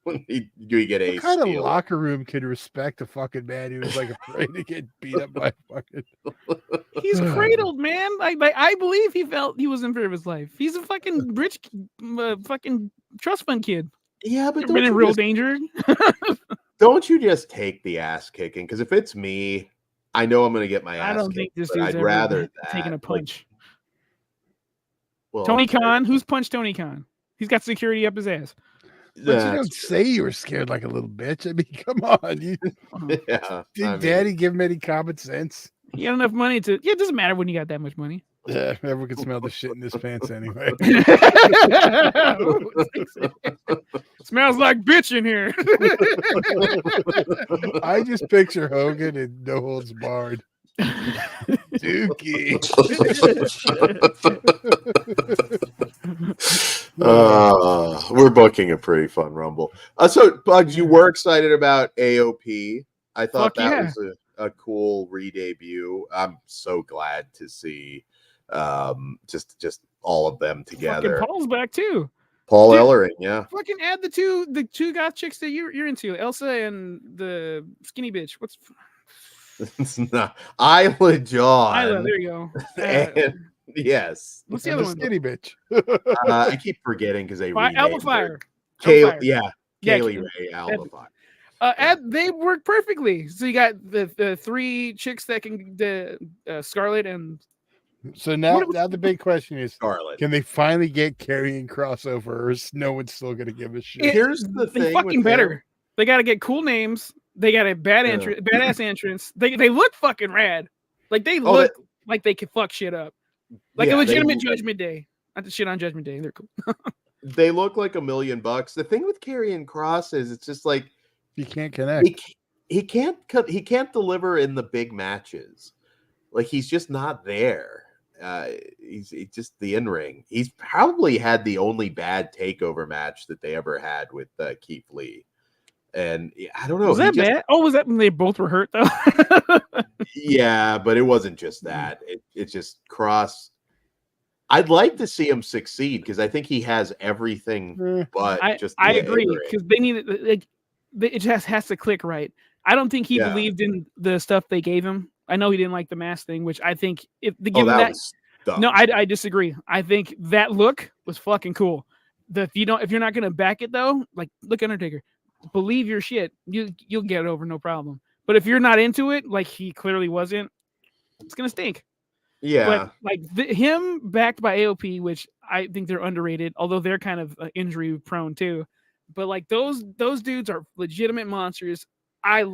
When you get a
what kind of locker room can respect a fucking man who's like afraid to get beat up by fucking?
He's cradled, man. I believe he felt he was in fear of his life. He's a fucking rich, fucking trust fund kid.
Yeah, but
been in real danger.
don't you just take the ass kicking? Because if it's me, I know I'm going to get my ass
I don't
kicked.
think this
but
dude's
I'd
ever
rather
taken a
that.
punch.
Well,
Tony Khan, who's punched Tony Khan? He's got security up his ass.
But you
that's
don't say you were scared like a little bitch. I mean, come on.
yeah.
Did Daddy give him any common sense?
He got enough money to. Yeah, it doesn't matter when you got that much money.
Yeah, everyone can smell the shit in his pants anyway.
Smells like bitch in here.
I just picture Hogan and No Holds Barred. Dookie.
We're booking a pretty fun Rumble. So, Bugs, you were excited about AOP. I thought that was a cool re-debut. I'm so glad to see just all of them together.
Fucking Paul's back too.
Paul Ellering, yeah.
Fucking add the two goth chicks that you're into, Elsa and the skinny bitch. What's
It's not Isla John.
Isla? There you go.
And, yes.
What's the other one?
Skinny bitch.
I keep forgetting because they
Alpha Fire.
Kaylee
Kaylee
Rae, Alpha Fire.
They work perfectly. So you got the three chicks that can Scarlet and.
So now the big question is,
Scarlet.
Can they finally get Karrion crossover, or is no one's still going to give a shit?
Here's the thing.
They fucking better. They got to get cool names. They got a badass entrance. They look fucking rad. Like they look like they could fuck shit up. Like a legitimate Judgment Day. Not the shit on Judgment Day. They're cool.
They look like $1 million. The thing with Karrion Kross is it's just like
he can't connect.
He can't deliver in the big matches. Like he's just not there. He's just the in-ring. He's probably had the only bad takeover match that they ever had with Keith Lee. And I don't know.
Was that bad? Oh, was that when they both were hurt though?
Yeah, but it wasn't just that. It's just Kross. I'd like to see him succeed because I think he has everything. But
I agree because they need it just has to click right. I don't think he believed in the stuff they gave him. I know he didn't like the mask thing, which I think if they give him that. No, I disagree. I think that look was fucking cool. If you're not gonna back it though, like look Undertaker, believe your shit. You'll get it over no problem. But if you're not into it, like he clearly wasn't, it's gonna stink.
Yeah.
But like him backed by AOP, which I think they're underrated, although they're kind of injury prone too. But like those dudes are legitimate monsters. I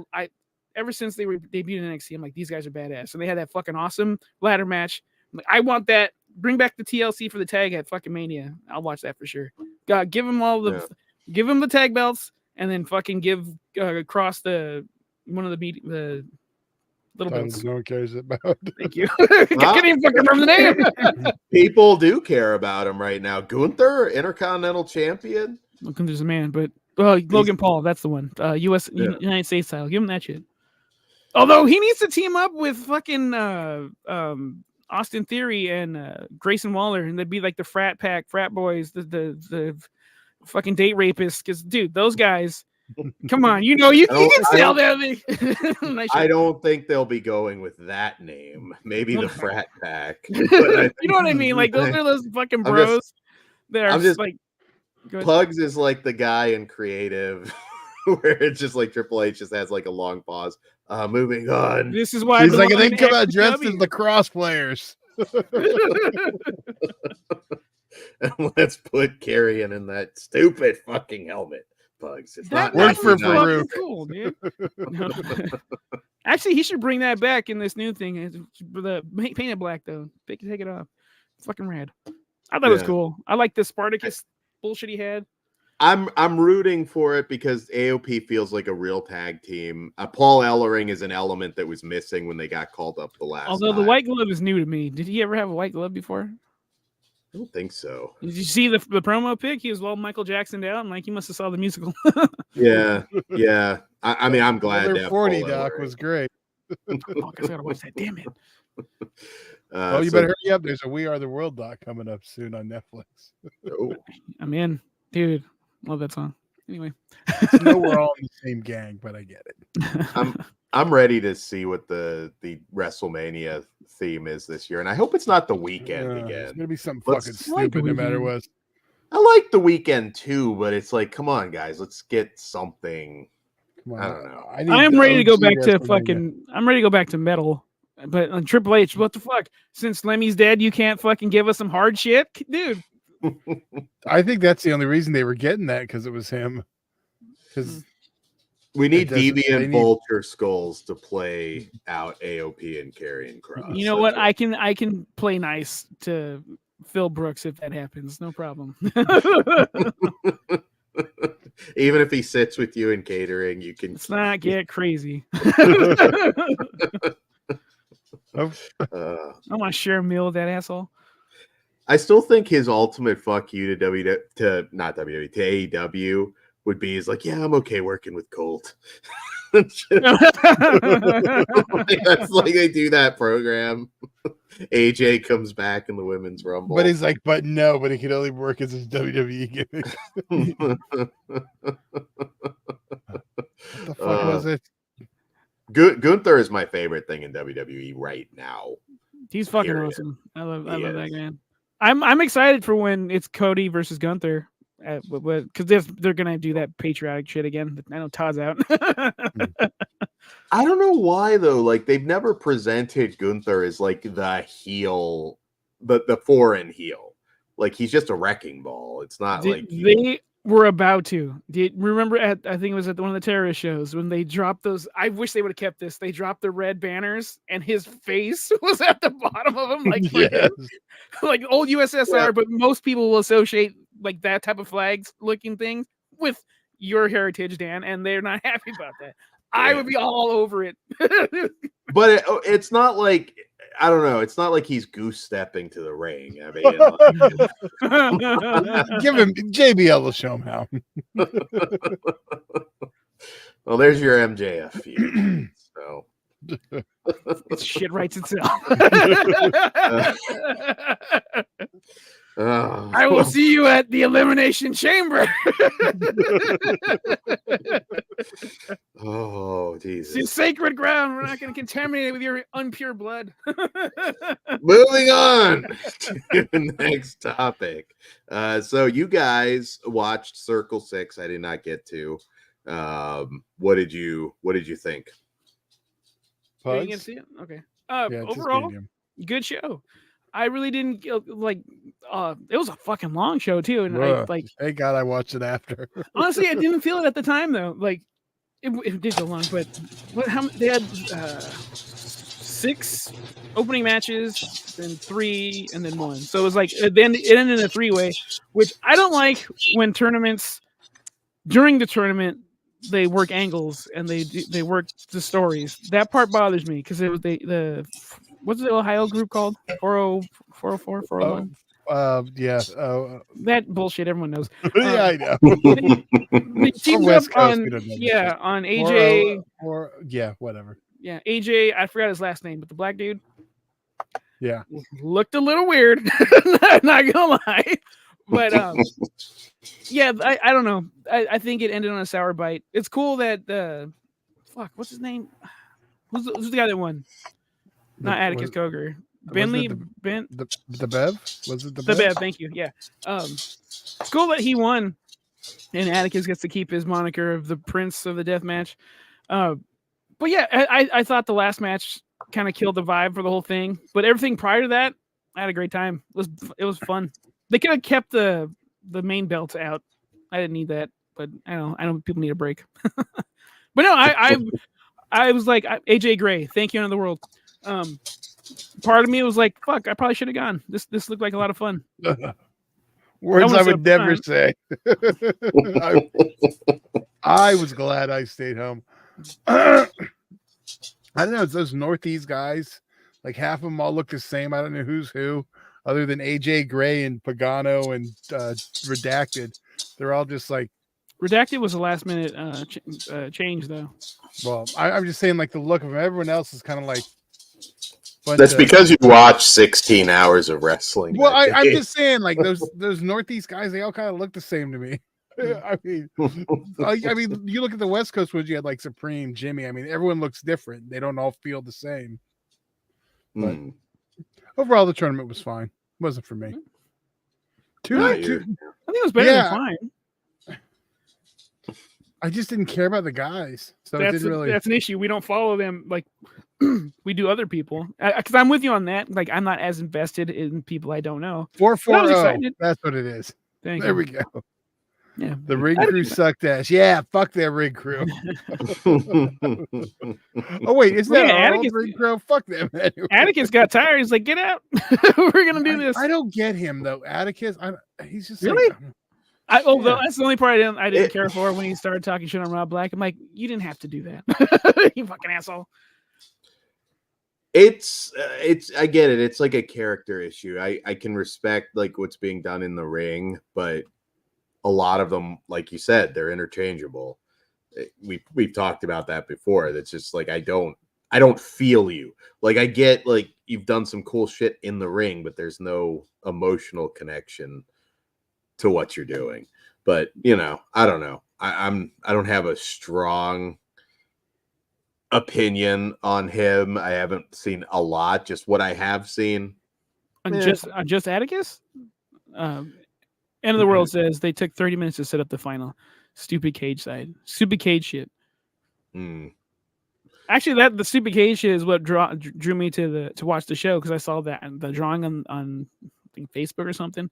ever since they were debuted in NXT, I'm like, these guys are badass. And they had that fucking awesome ladder match. I'm like, I want that. Bring back the TLC for the tag at fucking Mania. I'll watch that for sure. God, give them give them the tag belts, and then fucking give Cross one of the little belts.
No one cares about.
Thank you. I can't even fucking remember the name.
People do care about him right now. Gunther, Intercontinental Champion.
Gunther's a man, but Logan Paul, that's the one. United States title. Give him that shit. Although he needs to team up with fucking Austin Theory and Grayson Waller, and they'd be like the frat boys, the fucking date rapists. Because dude, those guys, come on, you can sell them.
I don't think they'll be going with that name. Maybe the frat pack.
You know what I mean? Like those are those fucking bros. I'm just like.
Pugs is like the guy in creative where it's just like Triple H just has like a long pause. Moving on.
This is why
he's like, they come out dressed as lacrosse players.
And let's put Karrion in that stupid fucking helmet. Pugs. It's
that
not
for Farouk.
Cool, man. No. Actually, he should bring that back in this new thing. The painted black though. Take it off. Fucking rad. I thought it was cool. I like the Spartacus bullshit he had.
I'm rooting for it because AOP feels like a real tag team. Paul Ellering is an element that was missing when they got called up the last
Although
time.
the white glove is new to me. Did he ever have a white glove before?
I don't think so.
Did you see the promo pic? He was all Michael Jacksoned out. I'm like, you must have saw the musical.
Yeah. I mean, I'm glad
that
that
40 doc was great.
I gotta watch that. Damn it.
You better hurry up. There's a We Are the World doc coming up soon on Netflix.
I'm in, dude. Love that song. Anyway,
I know we're all in the same gang, but I get it.
I'm ready to see what the WrestleMania theme is this year, and I hope it's not the Weekend again.
It's gonna be something fucking stupid, no matter what.
I like the Weekend too, but it's like, come on, guys, let's get something.
Come on,
I don't know.
I am ready to go
OG
back to
WrestleMania.
fucking. I'm ready to go back to metal. But on Triple H, what the fuck? Since Lemmy's dead, you can't fucking give us some hard shit, dude.
I think that's the only reason they were getting that, because it was him. Because
we need
they
Deviant
need-
Vulture Skulls to play out AOP and Karrion Kross.
You know what? I can play nice to Phil Brooks if that happens. No problem.
Even if he sits with you in catering, you can.
Let's not get crazy.
Oh,
I want to share a meal with that asshole.
I still think his ultimate fuck you to not WWE to AEW would be is like, yeah, I'm okay working with Colt. That's like they do that program. AJ comes back in the women's rumble,
but he's like, but no, but he can only work as his WWE gimmick. What the fuck was it?
Gunther is my favorite thing in WWE right now.
He's fucking
Period.
awesome. I love that
is.
man. I'm excited for when it's Cody versus Gunther, because they're gonna do that patriotic shit again. I know Todd's out.
I don't know why though. Like they've never presented Gunther as like the heel, the foreign heel. Like he's just a wrecking ball. It's not like
they were about to. Remember I think it was at one of the terrorist shows when they dropped those. I wish they would have kept this. They dropped the red banners and his face was at the bottom of them, like
Yes.
like old USSR.
Yeah.
But most people will associate like that type of flags looking things with your heritage, Dan, and they're not happy about that. I would be all over it.
But it's not like I don't know. It's not like he's goose stepping to the ring. I mean,
Give him JBL will show him how.
well, there's your MJF feud. So
It's shit writes itself. I will see you at the Elimination Chamber.
Oh,
It's
Jesus.
sacred ground. We're not going to contaminate it with your unpure blood.
Moving on to the next topic. So you guys watched Circle 6. I did not get to. What did you think?
You didn't
Pugs?
get to see it? Okay.
Yeah, it's just
Overall,
medium.
good show. I really didn't like. It was a fucking long show too, and
Ugh. Thank God I watched it after.
honestly, I didn't feel it at the time though. Like it did go long, but they had 6 opening matches, then 3, and then 1. So it was like it ended in a 3-way, which I don't like when tournaments during the tournament they work angles and they work the stories. That part bothers me because it was the what's the Ohio group called? 404, 401?
Yeah.
That bullshit everyone knows.
Yeah, I know.
They teamed
West
up
Coast,
on
we don't know this shit.
on AJ.
Or yeah, whatever.
Yeah, AJ. I forgot his last name, but the black dude
Yeah.
looked a little weird. Not gonna lie, but yeah, I don't know. I think it ended on a sour bite. It's cool that what's his name? Who's the guy that won? Not Atticus Cogar. Bentley
the
Ben
the Bev? Was it the
the
Bev?
Bev. Thank you. Yeah. It's cool that he won, and Atticus gets to keep his moniker of the Prince of the Death Match. But yeah, I thought the last match kind of killed the vibe for the whole thing. But everything prior to that, I had a great time. It was fun. They could have kept the main belts out. I didn't need that, but I know people need a break. But no, I was like AJ Gray. Thank you, end of the world. Part of me was like, fuck, I probably should have gone. This looked like a lot of fun.
Words
That
I
was
would
a
never
fun.
say. I was glad I stayed home. I don't know. It's those Northeast guys. Like half of them all look the same. I don't know who's who, other than AJ Gray and Pagano and Redacted. They're all just like.
Redacted was a last minute change though.
Well, I'm just saying, like the look of them. Everyone else is kind of like.
That's because you watched 16 hours of wrestling.
Well, I'm just saying, like those Northeast guys, they all kind of look the same to me. I mean, you look at the West Coast ones. You had like Supreme, Jimmy. I mean, everyone looks different. They don't all feel the same. But overall, the tournament was fine. It wasn't for me.
I think it was better than fine.
I just didn't care about the guys, so it didn't really.
That's an issue. We don't follow them like we do other people. Because I'm with you on that. Like I'm not as invested in people I don't know.
440. That's what it is.
Thank
there
you.
we go.
Yeah,
the ring crew sucked ass. Yeah, fuck that ring crew. Oh wait, is that Atticus ring crew? Fuck them. Anyway.
Atticus got tired. He's like, get out. We're gonna do this.
I don't get him though. Atticus, he's just
really.
Like,
that's the only part I didn't care for when he started talking shit on Rob Black. I'm like, you didn't have to do that. You fucking asshole.
It's I get it. It's like a character issue. I can respect like what's being done in the ring, but a lot of them, like you said, they're interchangeable. We've talked about that before. That's just like I don't feel you. Like I get like you've done some cool shit in the ring, but there's no emotional connection to what you're doing. But you know, I don't know. I don't have a strong opinion on him. I haven't seen a lot. Just what I have seen.
Just Atticus. End of the World says they took 30 minutes to set up the final. Stupid cage side. Stupid cage shit. Actually, the stupid cage shit is what drew me to watch the show because I saw that the drawing on I think Facebook or something.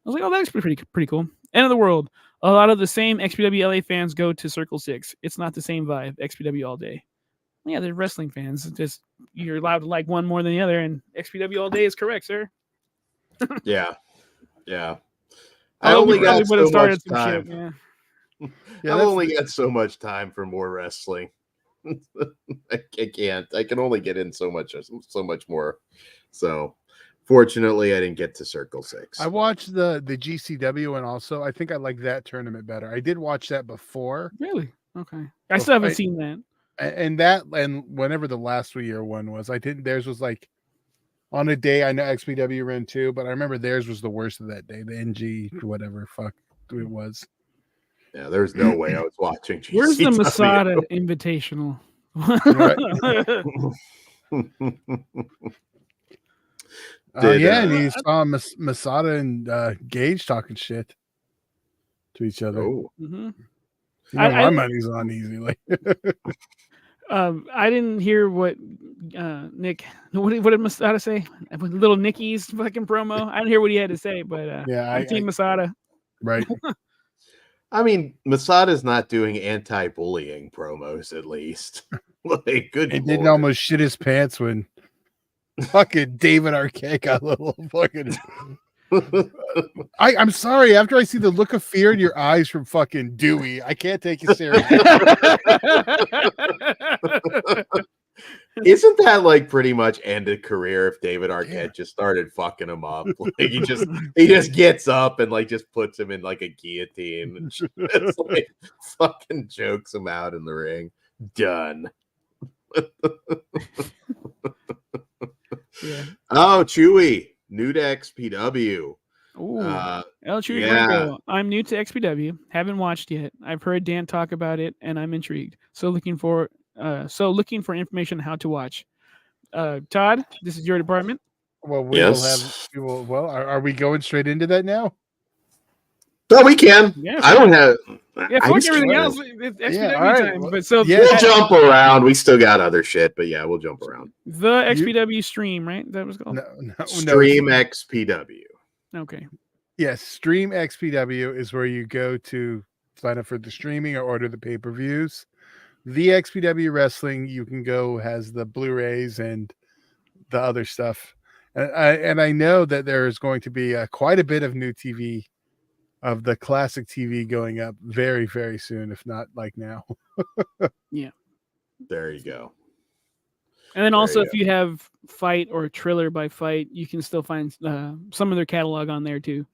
I was like, oh, that's pretty cool. End of the World. A lot of the same XPW LA fans go to Circle 6. It's not the same vibe. XPW all day. Yeah, they're wrestling fans. It's just you're allowed to like one more than the other, and XPW all day is correct, sir.
Yeah. I only got so much time. I've only got so much time for more wrestling. I can't. I can only get in so much more. So, fortunately, I didn't get to Circle 6.
I watched the GCW, and also I think I like that tournament better. I did watch that before.
Really? Okay. I still haven't seen that.
And whenever the last year one was, I didn't. Theirs was like on a day. I know XPW ran too, but I remember theirs was the worst of that day. The NG whatever fuck it was.
Yeah, there's no way I was watching GCW.
Where's the Masada Invitational?
And you saw Masada and Gage talking shit to each other.
Oh.
Mm-hmm.
My money's on easy. Like,
I didn't hear what Nick. What did Masada say? Little Nicky's fucking promo. I didn't hear what he had to say, but I'm Team Masada.
Right.
I mean, Masada's not doing anti-bullying promos, at least. Like, good.
He didn't almost shit his pants when fucking David Arquette got a little fucking. I'm sorry. After I see the look of fear in your eyes from fucking Dewey, I can't take you seriously.
Isn't that like pretty much ended career if David Arquette just started fucking him up? Like he just gets up and like just puts him in like a guillotine and just like fucking jokes him out in the ring. Done.
Yeah.
Oh, Chewy, new to XPW.
Ooh. El Chewy, I'm new to XPW. Haven't watched yet. I've heard Dan talk about it, and I'm intrigued. So looking for information on how to watch. Todd, this is your department.
Well, are we going straight into that now?
No, we can.
Yeah,
I don't have.
Yeah, fuck everything else. It's XPW time. But
we'll jump around. We still got other shit, but yeah, we'll jump around.
The XPW stream, right? That was called
Stream XPW.
Okay.
Yes, Stream XPW is where you go to sign up for the streaming or order the pay-per-views. The XPW Wrestling, you can go, has the Blu-rays and the other stuff. And I know that there is going to be quite a bit of new TV, of the classic TV going up very, very soon, if not like now.
Yeah.
There you go.
And then also, if you have Fight or Triller by Fight, you can still find some of their catalog on there too.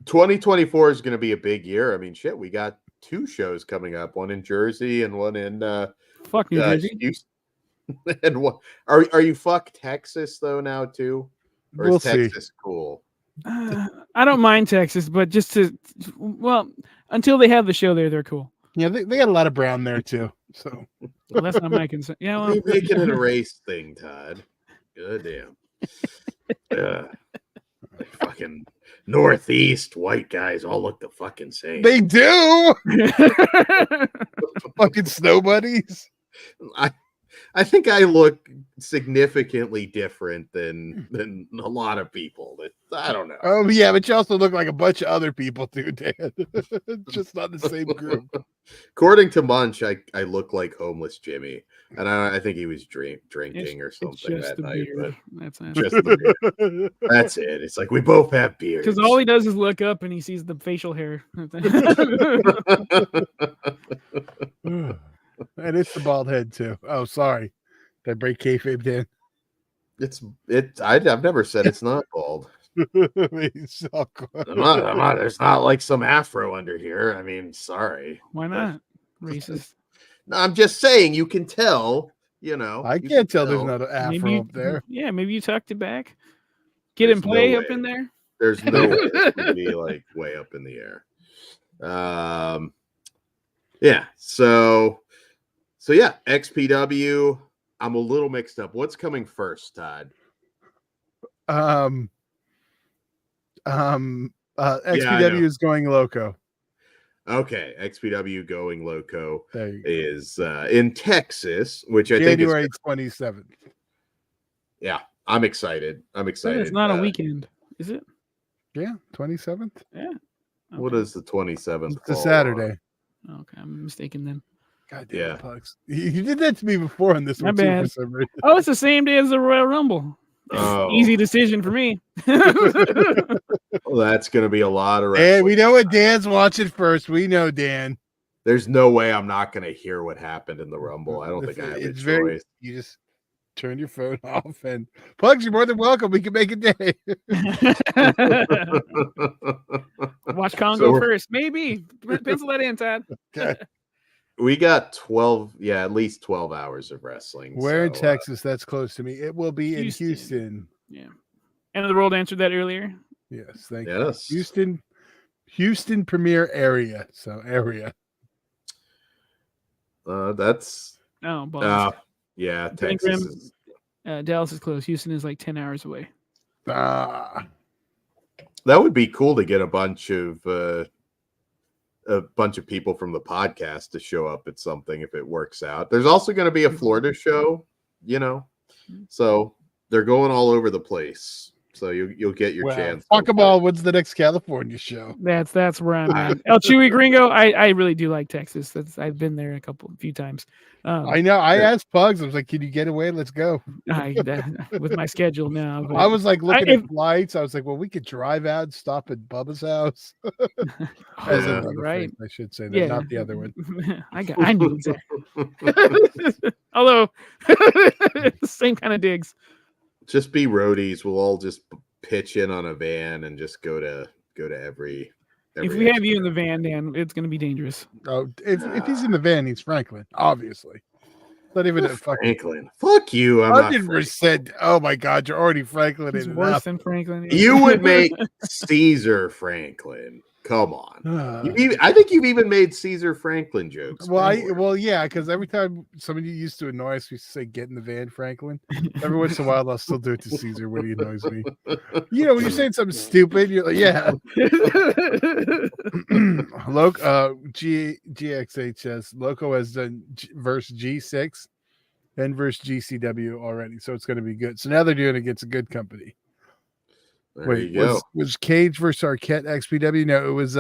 2024 is going to be a big year. I mean, shit, we got 2 shows coming up, one in Jersey and one in
New Jersey.
Houston. And what are you fuck Texas though now too? Or is Texas cool?
I don't mind Texas, but until they have the show there, they're cool.
Yeah, they got a lot of brown there too. So
that's not my concern. Yeah, well,
make it a race thing, Todd. Good damn. fucking Northeast white guys all look the fucking same.
They do. Fucking snow buddies.
I think I look significantly different than a lot of people. I don't know.
Oh yeah, but you also look like a bunch of other people too, Dan. Just not the same group.
According to Munch, I look like homeless Jimmy, and I think he was drinking or something that night. But
That's it.
just the beard. That's it. It's like we both have beards.
Because all he does is look up and he sees the facial hair.
And it's the bald head too. Oh, sorry. Did I break kayfabe, Dan?
I've never said it's not bald.
It's so cool.
I'm not, there's not like some afro under here. I mean, sorry.
Why not? Racist.
No, I'm just saying you can tell,
I can't tell there's not an afro up there.
Yeah, maybe you tucked it back. Get in play up in there.
There's no way it would be like way up in the air. Yeah. So yeah, XPW. I'm a little mixed up. What's coming first, Todd?
XPW is going Loko.
Okay, XPW Going Loko
There you go.
is in Texas, which I
January
think is
27th.
Yeah, I'm excited.
It's not a weekend, is it?
Yeah, 27th.
Yeah. Okay.
What is the 27th?
It's a Saturday.
Okay, I'm mistaken then.
God damn it, Pugs. You did that to me before on this
My
one
bad.
too for some reason.
Oh, it's the same day as the Royal Rumble.
Oh.
Easy decision for me.
Well, that's going to be a lot of
Hey,
wrestling.
we know what Dan's watching first. We know Dan.
There's no way I'm not going to hear what happened in the Rumble. I don't think I have a choice.
You just turn your phone off and Pugs, you're more than welcome. We can make a day.
Watch Congo first. Maybe. Pencil that in, Todd.
Okay.
We got at least 12 hours of wrestling.
Where in Texas? That's close to me. It will be in Houston.
Yeah. And the world answered that earlier.
Yes, thank
you.
Houston premier area. So area.
That's yeah, Texas is...
Dallas is close. Houston is like 10 hours away.
That would be cool to get a bunch of people from the podcast to show up at something if it works out. There's also going to be a Florida show, so they're going all over the place. So you'll get your chance.
Talk about what's the next California show.
That's where I'm at. El Chewy Gringo. I really do like Texas. I've been there a few times.
I know. I asked Pugs. I was like, "Can you get away? Let's go."
With my schedule now.
I was like looking at flights. I was like, "Well, we could drive out, and stop at Bubba's house."
Right.
I should say that, not the other one.
I knew that. Although same kind of digs.
Just be roadies. We'll all just pitch in on a van and just go to every
if we have you in the van, Dan, it's going to be dangerous.
Oh, if he's in the van, he's Franklin, obviously. Not even a
Franklin. Fuck you. I'm
100%. Oh my God, you're already Franklin.
He's worse than Franklin.
You would make Caesar Franklin. Come on. I think you've even made Caesar Franklin jokes.
Well, yeah, because every time somebody used to annoy us, we used to say, "Get in the van, Franklin." Every once in a while, I'll still do it to Caesar when he annoys me. When you're saying something stupid, you're like, "Yeah." GXH says Loko has done versus G6 and versus GCW already, so it's going to be good. So now they're doing it against a good company.
Wait,
was Cage versus Arquette XPW? No, it was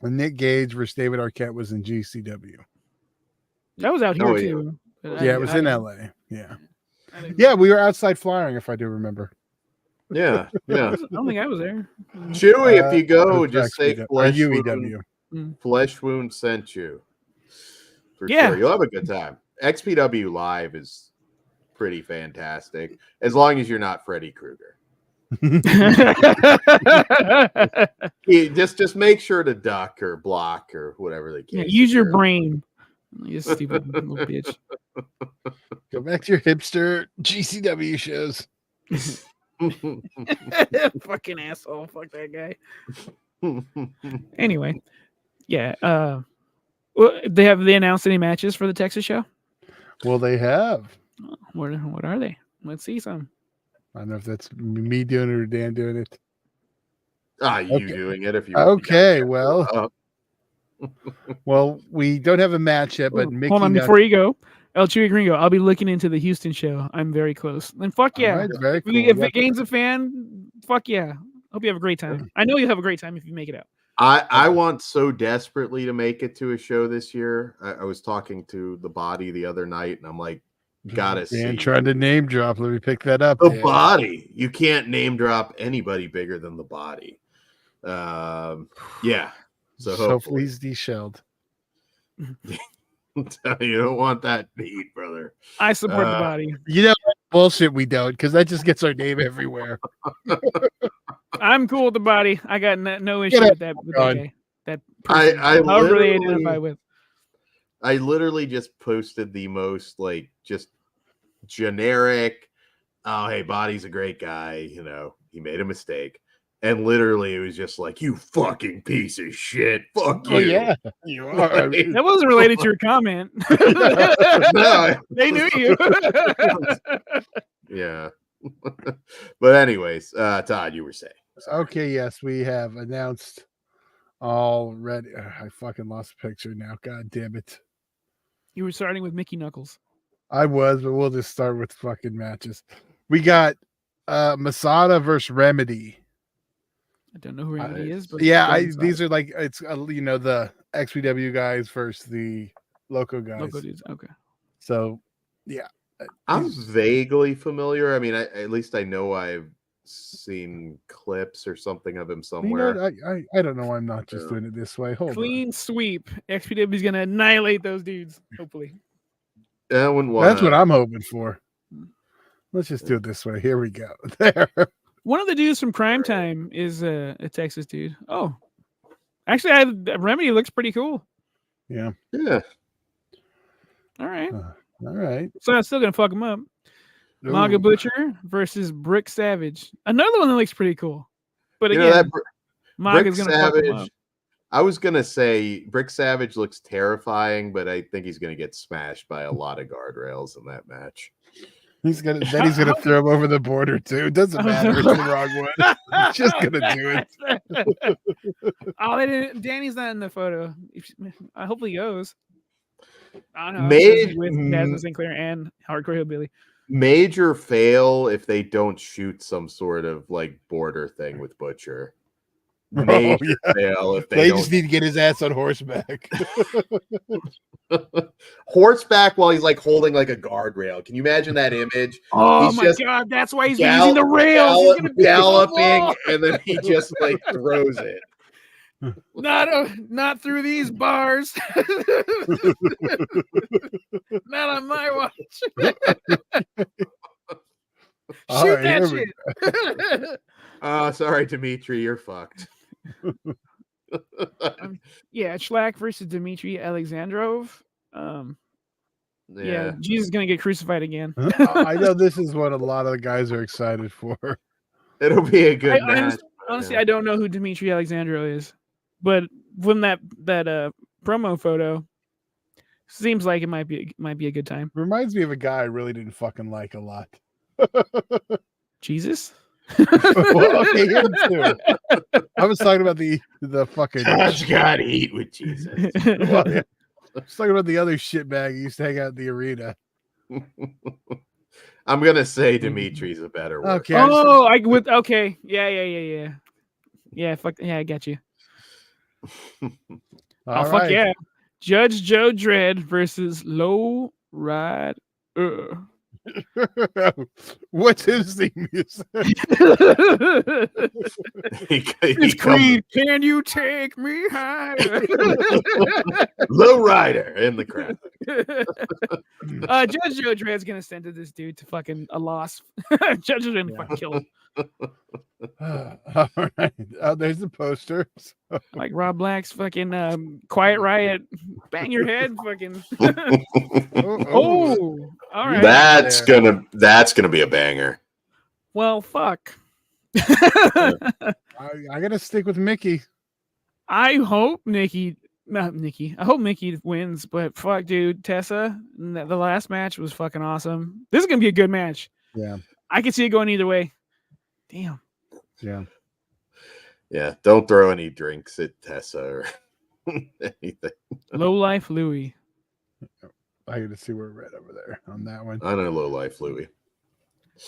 Nick Gage versus David Arquette was in GCW.
That was out here too.
Yeah, it was in LA. Yeah, we were outside flying, if I do remember.
Yeah.
I don't think I was there.
Chewy, if you go, just say Flesh Wound sent you. For sure. You'll have a good time. XPW Live is pretty fantastic, as long as you're not Freddy Krueger. Just make sure to duck or block or whatever they can.
Use your brain. You stupid little bitch.
Go back to your hipster GCW shows.
Fucking asshole. Fuck that guy. Anyway, yeah. They announced any matches for the Texas show?
Well, they have.
What are they? Let's see some.
I don't know if that's me doing it or Dan doing it.
You
Okay.
doing it if you
Okay, well, well, we don't have a match yet, but
Ooh,
Mickey.
hold on before you go. El Chewy Gringo, I'll be looking into the Houston show. I'm very close. And fuck yeah.
Right, very cool.
If it gains a fan, fuck yeah. Hope you have a great time. I know you'll have a great time if you make it out.
I want so desperately to make it to a show this year. I was talking to the Body the other night, and I'm like, gotta see.
Dan trying to name drop. Let me pick that up.
The Body. You can't name drop anybody bigger than the Body. Yeah. So
hopefully he's deshelled.
You don't want that heat, brother.
I support the Body.
You know, bullshit, we don't, because that just gets our name everywhere.
I'm cool with the Body. I got no issue with that. With that guy. That person,
I
however they identify with.
I literally just posted the most like just generic. Oh, hey, Body's a great guy. You know, he made a mistake. And literally, it was just like, you fucking piece of shit. Fuck you.
Oh, yeah, you are.
That wasn't related to your comment.
No.
They knew you.
Yeah. But anyways, Todd, you were saying. Sorry.
Okay, yes, we have announced already. I fucking lost the picture now. God damn it.
You were starting with Mickey Knuckles.
I was, but we'll just start with fucking matches. We got Masada versus Remedy.
I don't know who Remedy is, but
yeah, these are like it's you know, the XPW guys versus the Loco guys.
Loco dudes. Okay.
So yeah,
I'm vaguely familiar. I mean, at least I know I've seen clips or something of him somewhere.
You know, I don't know why I'm not just doing it this way.
Clean sweep. XPW is gonna annihilate those dudes. Hopefully.
I wouldn't want.
That's what I'm hoping for. Let's just do it this way. Here we go. There.
One of the dudes from Crime Time is a Texas dude. Oh, actually, Remedy looks pretty cool.
Yeah.
Yeah.
All right.
All right.
So I'm still gonna fuck him up.
Ooh.
Maga Butcher versus Brick Savage. Another one that looks pretty cool. But
You
again,
know, that
Maga's
Brick
gonna fuck him
Savage.
up.
I was gonna say Brick Savage looks terrifying, but I think he's gonna get smashed by a lot of guardrails in that match.
He's gonna throw him over the border too. It doesn't matter. It's the wrong one. He's just gonna do it.
Oh, they didn't. Danny's not in the photo. I hopefully he goes. I don't know. With Jasmine Sinclair and Hardcore Hillbilly.
Major fail if they don't shoot some sort of like border thing with Butcher. Major fail if
they just need to get his ass on horseback.
Horseback while he's like holding like a guardrail. Can you imagine that image?
Oh my god, that's why he's using the rails. He's
galloping, and then he just like throws it.
Not through these bars. Not on my watch. Shoot that shit.
Sorry, Dimitri, you're fucked.
Yeah, Shlak versus Dmitry Alexandrov. Yeah, Jesus is gonna get crucified again.
I know this is what a lot of the guys are excited for.
It'll be a good match.
Honestly, I don't know who Dmitry Alexandrov is, but from that promo photo, seems like it might be a good time.
Reminds me of a guy I really didn't fucking like a lot.
Jesus.
Well, okay, him too. I was talking about the fucking.
Josh got heat with Jesus.
Well, yeah. I was talking about the other shitbag who used to hang out in the arena.
I'm gonna say Dimitri's a better word.
Okay.
Okay. Yeah. Fuck yeah, I got you. Fuck yeah. Judge Joe Dredd versus Low Ride.
What's his theme music?
It's Creed. Can you take me higher?
Low rider in the crowd.
Judge Joe Dredd's gonna send to this dude to fucking a loss. Judge is gonna fucking kill him.
All right. There's the poster.
Like Rob Black's fucking Quiet Riot. Bang your head, fucking. Oh, all right.
That's gonna be a banger.
Well, fuck.
I gotta stick with Mickey.
I hope Mickey wins, but fuck, dude, Tessa, the last match was fucking awesome. This is gonna be a good match.
Yeah.
I can see it going either way. Damn.
Yeah.
Yeah, don't throw any drinks at Tessa or anything.
Low life Louie.
I got to see where we're at over there on that one.
I know low life Louis.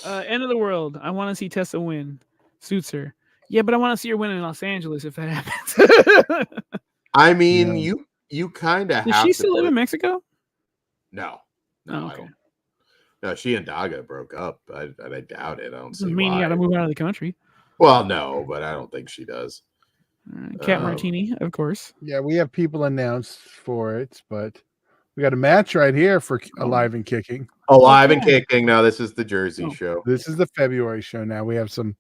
End of the world. I want to see Tessa win. Suits her. Yeah, but I want to see her win in Los Angeles if that happens.
I mean, you kind of have
Does she
to
still live in Mexico?
No,
Oh,
I
okay.
don't. No, she and Daga broke up. I doubt it. I don't see
Doesn't mean
why.
you got to move out of the country.
Well, no, but I don't think she does.
Cat Martini, of course.
Yeah, we have people announced for it, but we got a match right here for Alive and Kicking.
Alive and Kicking. Now this is the Jersey show.
This is the February show. Now we have some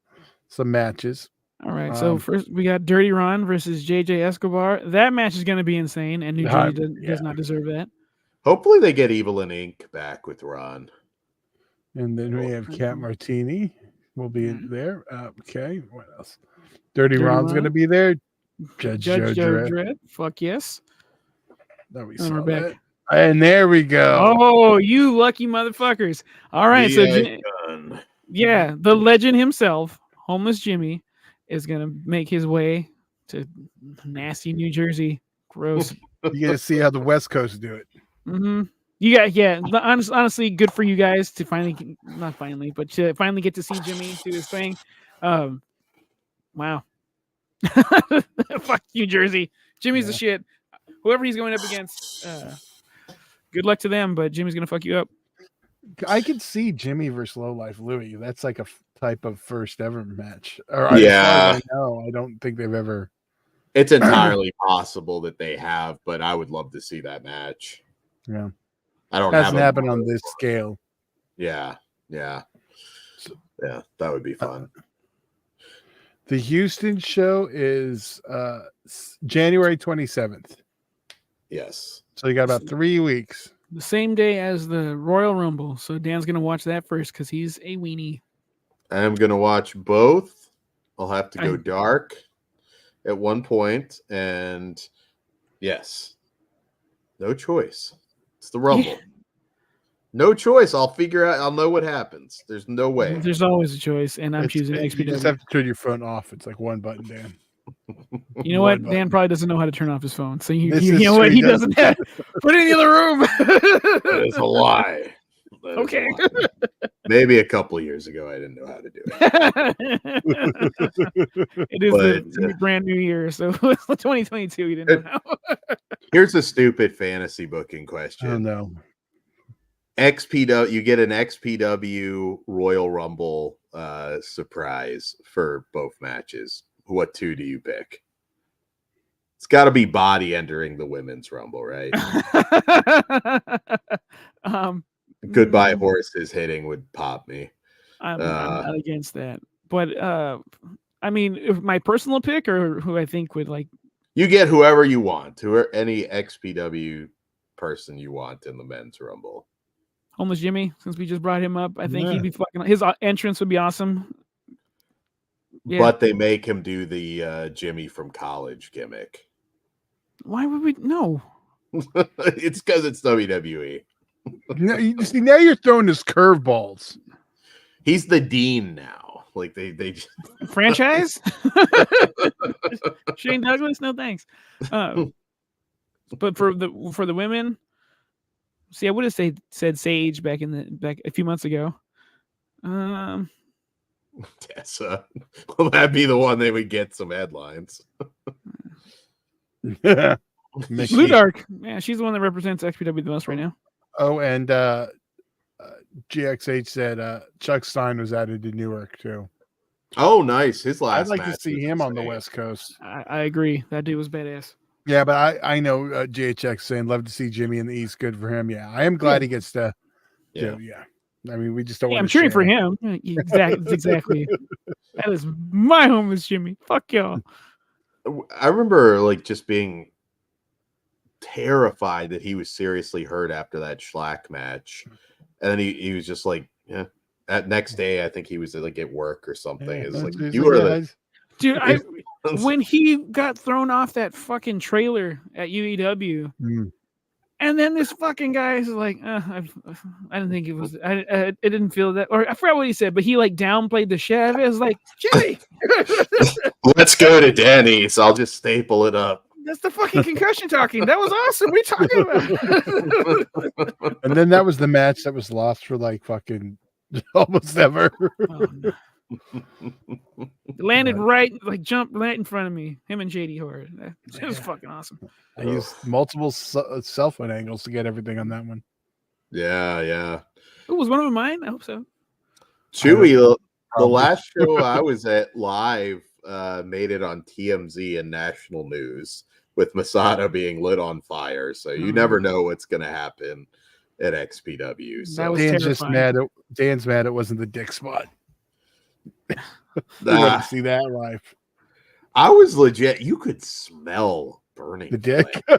matches.
All right. So first we got Dirty Ron versus JJ Escobar. That match is going to be insane, and New Jersey does not deserve that.
Hopefully they get Evil and Ink back with Ron.
And then we have Cat Martini. Will be there. Okay. What else? Dirty Ron's going to be there. Judge Joe Dredd.
Fuck yes.
That we
And
saw
we're back.
that. And there we go.
Oh, you lucky motherfuckers. All right. The legend himself, Homeless Jimmy, is going to make his way to nasty New Jersey. Gross.
You got to see how the West Coast do it.
Mm-hmm. You got, honestly, good for you guys to finally, not finally, but to finally get to see Jimmy do his thing. Wow. Fuck New Jersey. Jimmy's the shit. Whoever he's going up against, good luck to them, but Jimmy's going to fuck you up.
I could see Jimmy versus Low Life Louie. That's like a type of first ever match. Or as far as I know, I don't think they've ever.
It's entirely possible that they have, but I would love to see that match.
Yeah.
I don't
hasn't happened on this scale.
Yeah. That would be fun.
The Houston show is January 27th.
Yes.
So you got about 3 weeks.
The same day as the Royal Rumble. So Dan's going to watch that first because he's a weenie.
I'm going to watch both. I'll have to go dark at one point. And yes, no choice. It's the Rumble. Yeah. No choice. I'll figure out. I'll know what happens. There's no way.
There's always a choice, and I'm choosing XPW.
You just have to turn your phone off. It's like one button, Dan.
You know what? Dan probably doesn't know how to turn off his phone. So you know what? He doesn't have. Put it in the other room.
That is a lie.
Okay.
Maybe a couple of years ago, I didn't know how to do it.
It is the brand new year, so 2022. You didn't know how.
Here's a stupid fantasy booking question.
Oh no.
XPW, you get an XPW Royal Rumble surprise for both matches. What two do you pick? It's got to be Body entering the Women's Rumble, right? Goodbye Horses hitting would pop me.
I'm not against that, but I mean, if my personal pick or who I think would like.
You get whoever you want, any XPW person you want in the Men's Rumble.
Homeless Jimmy, since we just brought him up, I think he'd be fucking. His entrance would be awesome.
Yeah. But they make him do the Jimmy from college gimmick.
Why would we? No.
It's because it's WWE.
Now you're throwing his curveballs.
He's the dean now. Like they just...
franchise. Shane Douglas, no thanks. But for the women. See, I would have said Sage back a few months ago.
Tessa. Well, that'd be the one they would get some headlines.
Blue Dark. Yeah, she's the one that represents XPW the most right now.
Oh, and GXH said Chuck Stein was added to Newark too.
Oh, nice. His last
I'd like to see him on the West Coast.
I agree. That dude was badass.
Yeah, but I know GHX saying love to see Jimmy in the East. Good for him. Yeah, I am glad he gets to. Yeah. I mean, we just don't.
I'm cheering for him. Exactly. That is my homeless Jimmy. Fuck y'all.
I remember just being terrified that he was seriously hurt after that Schlack match, and then he was just like, yeah. That next day, I think he was at work or something. It's like you were the
dude. When he got thrown off that fucking trailer at UEW, And then this fucking guy is like, I didn't think it was. It didn't feel that, or I forgot what he said, but he like downplayed the shit. It was like, Jimmy,
Let's go to Denny's. I'll just staple it up.
that's the fucking concussion talking. That was awesome. What are you talking about?
And then that was the match that was lost for like fucking almost ever.
Oh, no. Landed right, like jumped right in front of me. Him and JD Horde. It was fucking awesome.
I used multiple cell phone angles to get everything on that one.
Yeah.
It was one of mine. I hope so.
Chewy, the last show I was at live made it on TMZ and national news with Masada being lit on fire. So you never know what's going to happen at XPW. So
That was
Dan's just
terrifying.
Dan's mad it wasn't the dick spot.
Nah,
See that live.
I was legit. You could smell burning
The dick.
flame.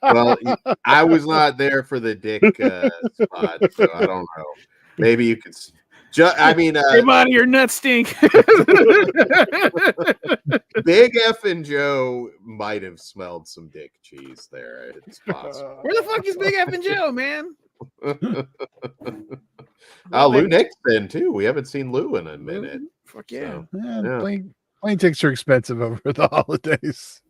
Well, I was not there for the dick spot, so I don't know. Maybe you could. I mean,
Your body, your nuts stink.
Big F and Joe might have smelled some dick cheese there. It's possible.
Where the fuck is Big F and Joe, man?
Lou Nixon too. We haven't seen Lou in a minute.
Fuck yeah.
So,
Yeah. Plane tickets are expensive over the holidays.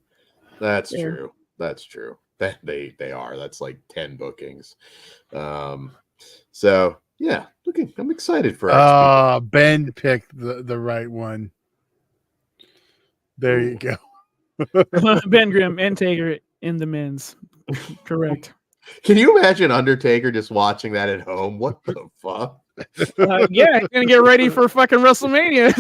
that's
Yeah.
true. That's true. That they are. That's like 10 bookings. So yeah, I'm excited for XP.
Ben picked the right one. There you go.
Ben Grimm and Taker in the men's. Correct.
Can you imagine Undertaker just watching that at home? What the fuck?
Yeah, he's gonna get ready for fucking WrestleMania.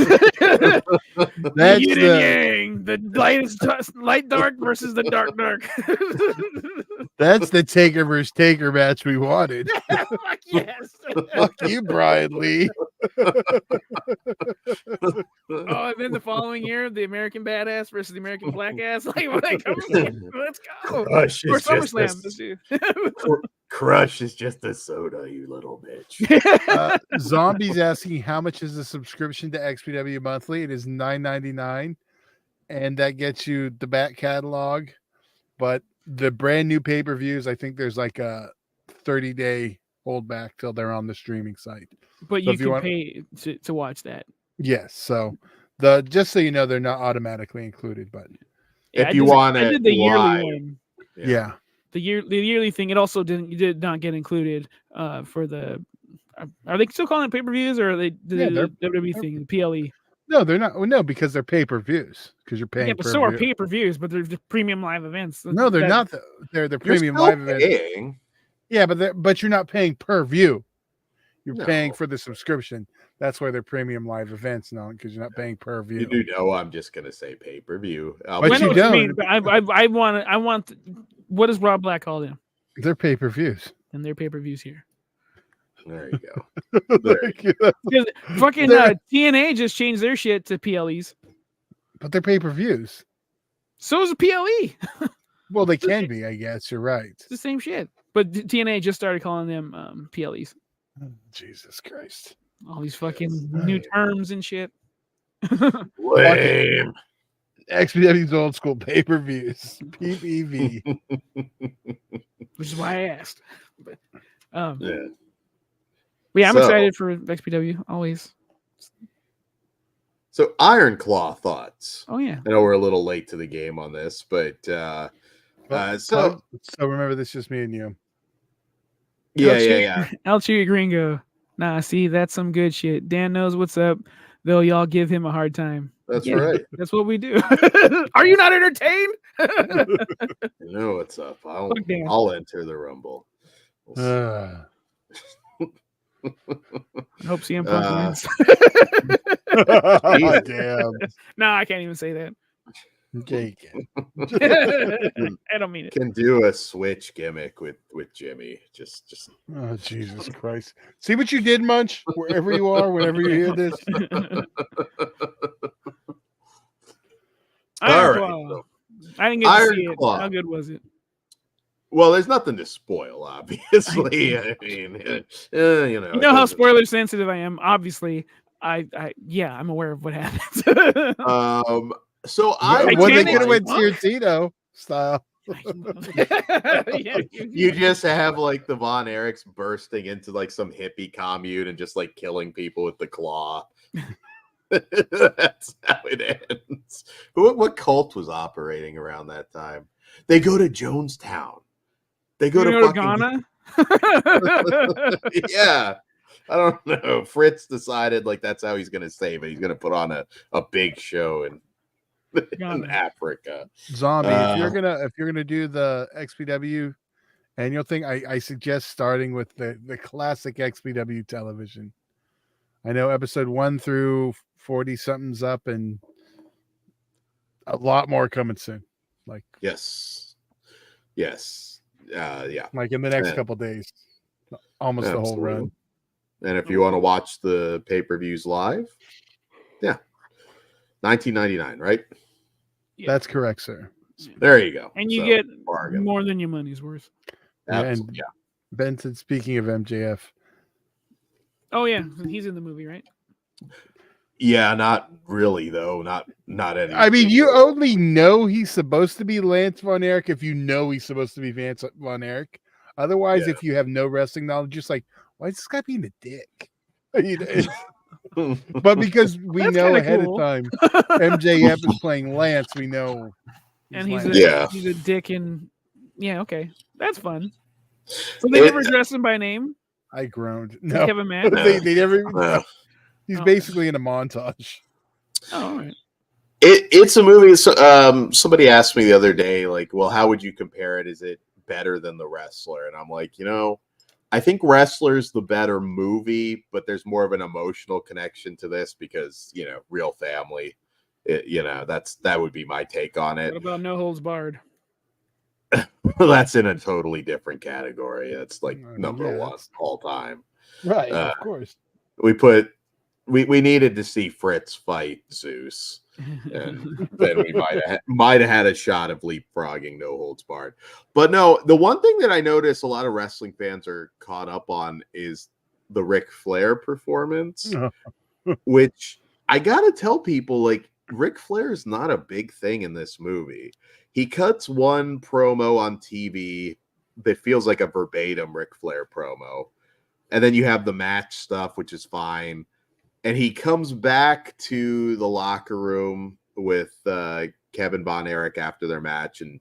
That's
Yin and
the
yang. The light dark versus the dark.
that's the Taker versus Taker match we wanted.
Fuck yes.
Fuck you, Brian Lee.
Oh, and then the following year, the American Badass versus the American Black Ass. Like, let's go.
Crush
Or
is just
SummerSlam. Let's do.
Crush is just a soda, you little bitch.
Zombie's asking how much is the subscription to XPW monthly? It is $9.99, and that gets you the back catalog. But the brand new pay-per-views, I think there's like a 30-day holdback till they're on the streaming site.
But
So
you
if you
can
want-
pay to watch that.
Yes, so just so you know, they're not automatically included, but
If you want
I
it
did the
live.
yearly one.
yeah.
The yearly thing. It also did not get included for the. Are they still calling it pay-per-views, or are they the WWE thing, the PLE?
No, they're not. Well, no, because they're pay-per-views. Because you're paying.
Yeah, but
per
so are
view.
pay-per-views, but they're the premium live events.
No, they're not. They're the
You're
premium
still
live events.
paying.
Yeah, but you're not paying per view. You're
No.
paying for the subscription. That's why they're premium live events now, because you're not paying per view.
You do know I'm just gonna say pay-per-view.
But
I know
you
what
don't.
mean, but I want. What does Rob Black call them?
They're pay-per-views.
And their pay-per-views here.
There you go. There you
Because fucking
They're-
TNA just changed their shit to PLEs.
But they're pay-per-views.
So is a PLE.
Well, they can be, I guess. You're right.
It's the same shit. But TNA just started calling them PLEs.
Jesus Christ.
All these fucking new terms and shit.
Lame.
XPW's old school pay-per-views. PPV.
Which is why I asked. But
Yeah.
yeah, I'm
So-
excited for XPW always.
So Iron Claw thoughts.
Oh yeah.
I know we're a little late to the game on this, but so
remember, this is just me and you.
yeah.
El Chewy Gringo. Nah, see, that's some good shit. Dan knows what's up, though y'all give him a hard time.
That's
Yeah.
right.
That's what we do. Are you not entertained?
You know what's up.
Fuck Dan.
I'll enter the Rumble. We'll see.
I hope CM Punk wins.
Damn.
No, I can't even say that.
Okay.
I don't mean it.
Can do a switch gimmick with Jimmy. Just
Oh, Jesus Christ. See what you did, Munch? Wherever you are, whenever you hear this.
Iron
right,
Claw.
so
I didn't get to
Iron
see it.
Claw.
How good was it?
well, there's nothing to spoil, obviously. I mean, you know.
You know how spoiler sensitive I am. Obviously, yeah, I'm aware of what happens.
So I
Titanic
When they could have
was
went
Punk?
Tarantino style.
Yeah,
You just have like the Von Erichs bursting into like some hippie commune and just like killing people with the claw. That's how it ends. What cult was operating around that time? They go to Jonestown. They go to fucking
Ghana.
yeah. I don't know. Fritz decided like that's how he's gonna save it. He's gonna put on a big show in Africa.
Zombie. If you're gonna do the XPW annual thing, I suggest starting with the classic XPW television. I know episode 1 through 40 something's up, and a lot more coming soon. Like
yes, yeah.
Like in the next couple days, almost the whole run.
And if you want to watch the pay-per-views live, yeah, $19.99, right?
Yeah.
That's correct, sir.
There you go.
And you get more than your money's worth.
Yeah.
Benson, speaking of MJF.
Oh yeah, he's in the movie, right?
Yeah, not really though. Not any.
I mean, you only know he's supposed to be Lance Von Erich if you know he's supposed to be Vance Von Erich. Otherwise, if you have no wrestling knowledge, just like, why is this guy being a dick? But because we know ahead of time MJF is playing Lance, we know.
He's a dick, and okay, that's fun. So they never address him by name.
I groaned. No,
Kevin Mann.
they never. He's basically in a montage.
Oh, all right.
It's a movie. Somebody asked me the other day, like, well, how would you compare it? Is it better than The Wrestler? And I'm like, I think Wrestler's the better movie, but there's more of an emotional connection to this because, real family. That would be my take on it.
What about No Holds Barred?
That's in a totally different category. That's like number one all time.
Right, of course.
We needed to see Fritz fight Zeus, and then we might have had a shot of leapfrogging No Holds Barred. But no, the one thing that I noticed a lot of wrestling fans are caught up on is the Ric Flair performance, which I gotta tell people, like, Ric Flair is not a big thing in this movie. He cuts one promo on TV that feels like a verbatim Ric Flair promo, and then you have the match stuff, which is fine. And he comes back to the locker room with Kevin Von Erich after their match. And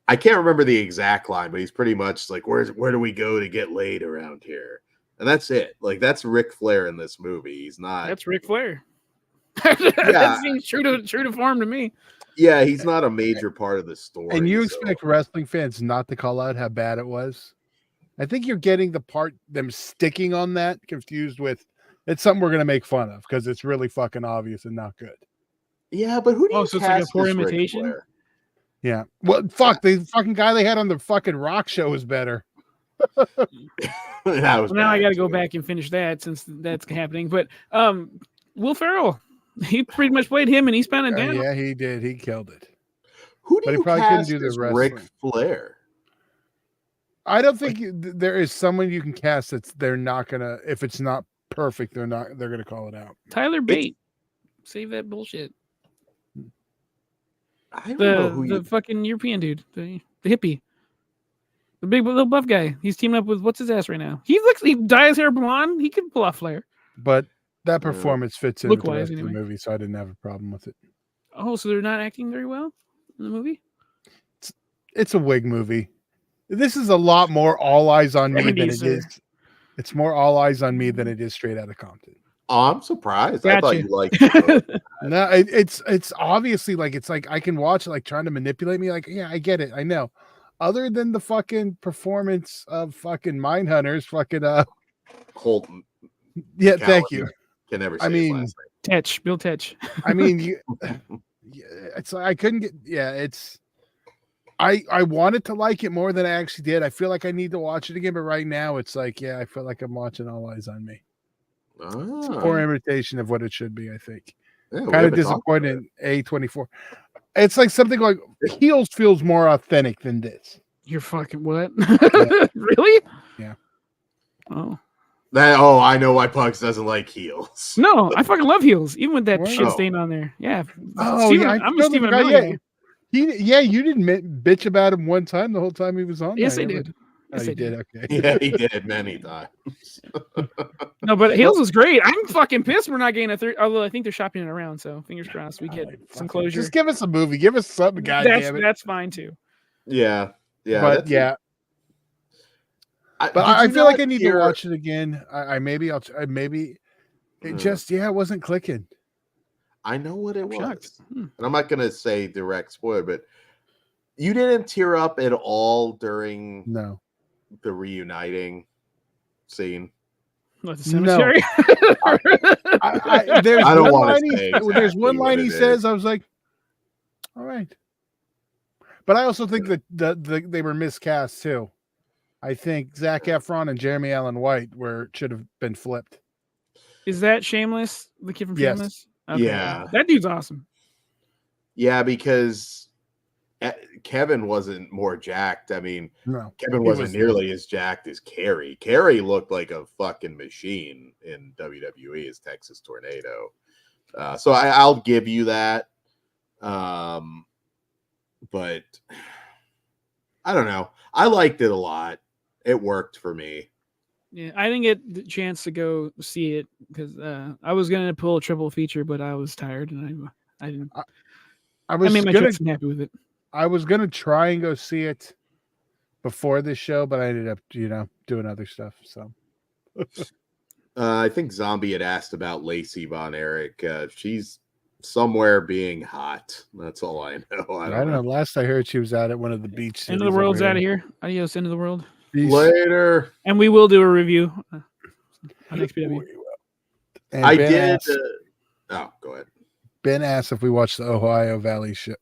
I can't remember the exact line, but he's pretty much like, where do we go to get laid around here? And that's it. Like, that's Ric Flair in this movie. He's not.
That's Ric Flair. That seems true to form to me.
Yeah, he's not a major part of the story.
And you expect wrestling fans not to call out how bad it was? I think you're getting the part, them sticking on that, confused with, it's something we're going to make fun of because it's really fucking obvious and not good.
Yeah, but who do you
so it's like a poor imitation?
Yeah. Well, fuck, the fucking guy they had on the fucking rock show is better.
Now I got to go back and finish that since that's happening. But Will Ferrell, he pretty much played him and Eastbound and Down.
Yeah, he did. He killed it.
Who do you cast as Ric Flair?
I don't think there is someone you can cast they're not gonna, if it's not perfect, they're gonna call it out.
Tyler Bate. Save that bullshit.
I don't know who
the fucking European dude, the hippie, the big little buff guy. He's teaming up with what's his ass right now. He dyes his hair blonde. He could pull off Flair.
But that performance fits in with the rest
anyway.
of the movie, so I didn't have a problem with it.
Oh, so they're not acting very well in the movie?
It's a wig movie. This is a lot more All Eyes on Me than it is. It's more All Eyes on Me than it is Straight Outta Compton.
Oh, I'm surprised. I thought you liked it.
No, it's obviously like, it's like I can watch it, like trying to manipulate me. Like, yeah, I get it. I know. Other than the fucking performance of fucking Mindhunters, fucking
Colton.
Yeah, thank you.
Can never say his last name.
Bill Tetch.
I mean, it's like I couldn't get. Yeah, it's. I wanted to like it more than I actually did. I feel like I need to watch it again, but right now it's like, yeah, I feel like I'm watching All Eyes on Me. It's a poor imitation of what it should be, I think.
Yeah,
kind of disappointed in A24. It's like something like Heels feels more authentic than this.
You're fucking what?
Yeah.
Really?
Yeah.
Oh.
I know why Pugs doesn't like Heels.
No, I fucking love Heels, even with that shit stain on there. Yeah.
Oh, yeah.
I'm a Stephen Amell guy.
You didn't bitch about him one time the whole time he was on.
Yes,
there.
I did.
Oh,
Yes,
you
I did.
Okay.
Yeah, he did many times.
No, but Heels was great. I'm fucking pissed we're not getting a third. Although I think they're shopping it around, so fingers crossed we get some closure.
Just give us a movie. Give us something. Goddamn it.
That's fine too.
Yeah.
But yeah. But I feel like I need to watch it again. Maybe it just it wasn't clicking.
I know what it was. And I'm not gonna say direct spoiler, but you didn't tear up at all during the reuniting scene.
What, the cemetery?
No. There's one line he says. I was like, all right. But I also think that they were miscast too. I think Zac Efron and Jeremy Allen White should have been flipped.
Is that Shameless? The kid from Shameless? Okay.
Yeah.
That dude's awesome.
Yeah, because Kevin wasn't more jacked. I mean, Kevin wasn't nearly as jacked as Kerry. Kerry looked like a fucking machine in WWE as Texas Tornado. So I'll give you that. But I don't know. I liked it a lot. It worked for me.
Yeah, I didn't get the chance to go see it because I was gonna pull a triple feature, but I was tired and I didn't. I made my kids happy with it.
I was gonna try and go see it before this show, but I ended up, doing other stuff. So
I think Zombie had asked about Lacey Von Erich. She's somewhere being hot. That's all I know. I don't know.
Last I heard, she was out at one of the beach.
End of the world's out of here. Adios, end of the world.
Peace.
Later.
And we will do a review on XPW.
I did. Go ahead.
Ben asked if we watched the Ohio Valley show,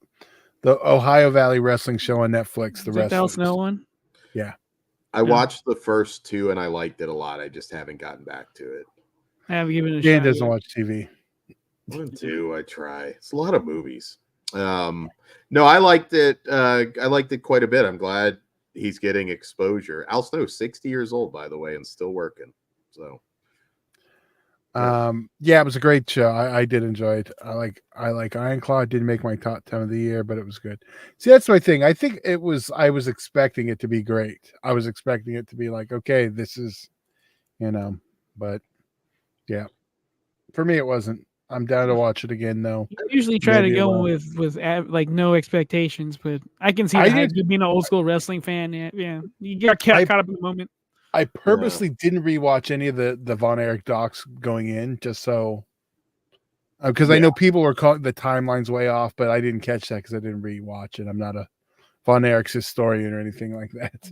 the Ohio Valley Wrestling show on Netflix. The
Al Snow one.
Yeah,
I watched the first two and I liked it a lot. I just haven't gotten back to it.
I haven't given it a shot.
Dan doesn't watch TV.
1 and 2, I try. It's a lot of movies. No, I liked it. I liked it quite a bit. I'm glad he's getting exposure. Al Snow's 60 years old, by the way, and still working. So,
it was a great show. I did enjoy it. I like Iron Claw. It didn't make my top 10 of the year, but it was good. See, that's my thing. I think I was expecting it to be great. I was expecting it to be like, okay, this is, but yeah, for me, it wasn't. I'm down to watch it again, though.
I usually try to go with like no expectations, but I can see that being an old school wrestling fan. Yeah, you got caught up in the moment.
I purposely didn't rewatch any of the Von Erich docs going in, just so because I know people were calling the timelines way off, but I didn't catch that because I didn't rewatch it. I'm not a Von Erich's historian or anything like that.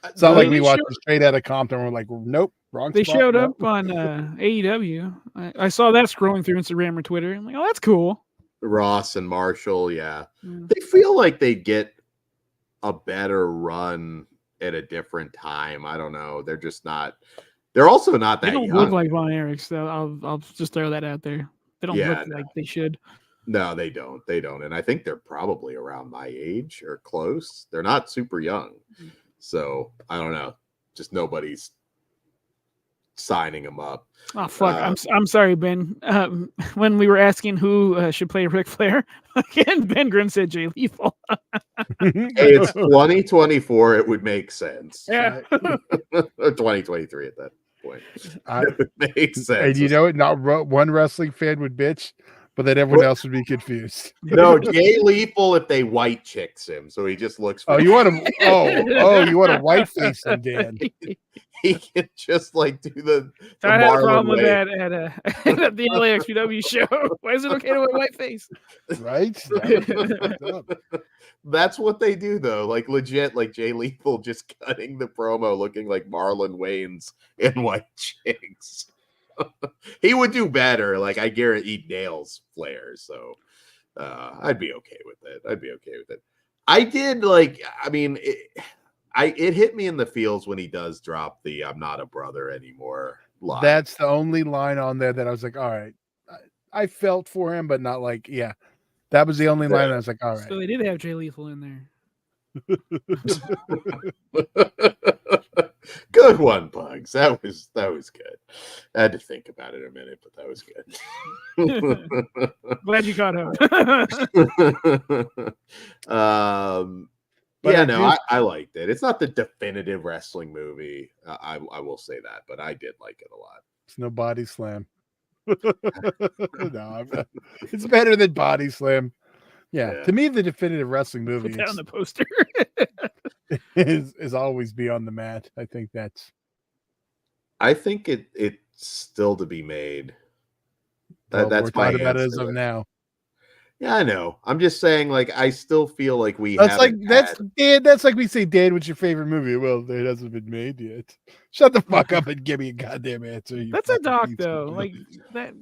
It's not like we watched it straight out of Compton. And we're like, nope, wrong.
They showed up on AEW. I saw that scrolling through Instagram or Twitter. I'm like, oh, that's cool.
Ross and Marshall, they feel like they get a better run at a different time. I don't know. They're just not. They're also not that.
They don't
young.
look like Von Erich, so I'll just throw that out there. They don't look like they should.
No, they don't. They don't. And I think they're probably around my age or close. They're not super young. So I don't know. Just nobody's signing them up.
Oh fuck! I'm sorry, Ben. When we were asking who should play Ric Flair, again, Ben Grimm said Jay Lethal.
Hey, it's 2024. It would make sense.
Yeah.
2023 at that point. It would make sense.
And you know what? Not one wrestling fan would bitch, but then everyone else would be confused.
No, Jay Lethal if they white chicks him, so he just looks.
You want him? You want a white face him, Dan?
He can just like do the.
I had a problem with that at the LA XPW show. Why is it okay to wear white face?
Right.
That's what they do, though. Like legit, like Jay Lethal just cutting the promo, looking like Marlon Wayans in white chicks. He would do better. Like I guarantee he nails Flair, so I'd be okay with it. I did like. I mean. It hit me in the feels when he does drop the "I'm not a brother anymore" line.
That's the only line on there that I was like, all right. I felt for him, but not like, that was the only line I was like, all right.
So they did have Jay Lethal in there.
Good one, Bugs. That was good. I had to think about it a minute, but that was good.
Glad you caught up.
But
Yeah,
I
no,
do-
I liked it. It's not the definitive wrestling movie. I will say that, but I did like it a lot.
It's no body slam. No, it's better than body slam. Yeah,
Yeah.
to me, the definitive wrestling movie
Put that on
is,
the poster.
is always be on the mat. I think that's
I think it's still to be made.
well,
That's
we're
my
talking about it as
answer
of
there.
now.
Yeah, I know. I'm just saying, like, I still feel like we
That's like
haven't
that's
had-
Dan. That's like we say, Dan, what's your favorite movie? Well, it hasn't been made yet. Shut the fuck up and give me a goddamn answer. You
That's a
fucking
doc,
piece of
though.
shit.
Like that.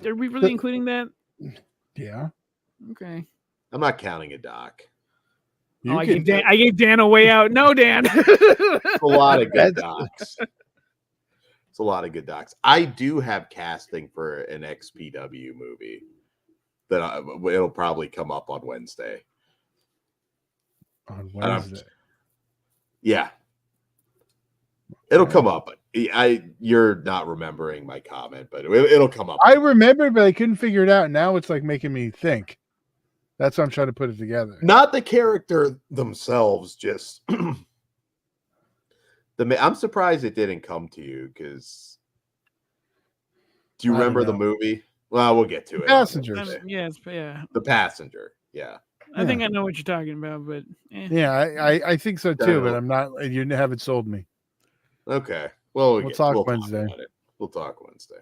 Are we really including that?
Yeah,
Okay.
I'm not counting a doc.
you
I
can.
gave Dan a way out. No, Dan.
It's a lot of good
That's-
docs. It's a lot of good docs. I do have casting for an XPW movie that it'll probably come up on Wednesday.
On Wednesday.
Yeah, it'll come up. You're not remembering my comment, but it'll come up.
I remember, but I couldn't figure it out. Now it's like making me think. That's why I'm trying to put it together.
Not the character themselves, just I'm surprised it didn't come to you because do you
I don't
remember the
know.
movie? Well, we'll get to it.
Passengers.
Yeah, yeah.
The Passenger. Yeah.
I think I know what you're talking about, but
Yeah, I think so too, but
know.
I'm not. You haven't sold me.
Okay. Well,
We'll talk Wednesday.
about it. We'll talk Wednesday.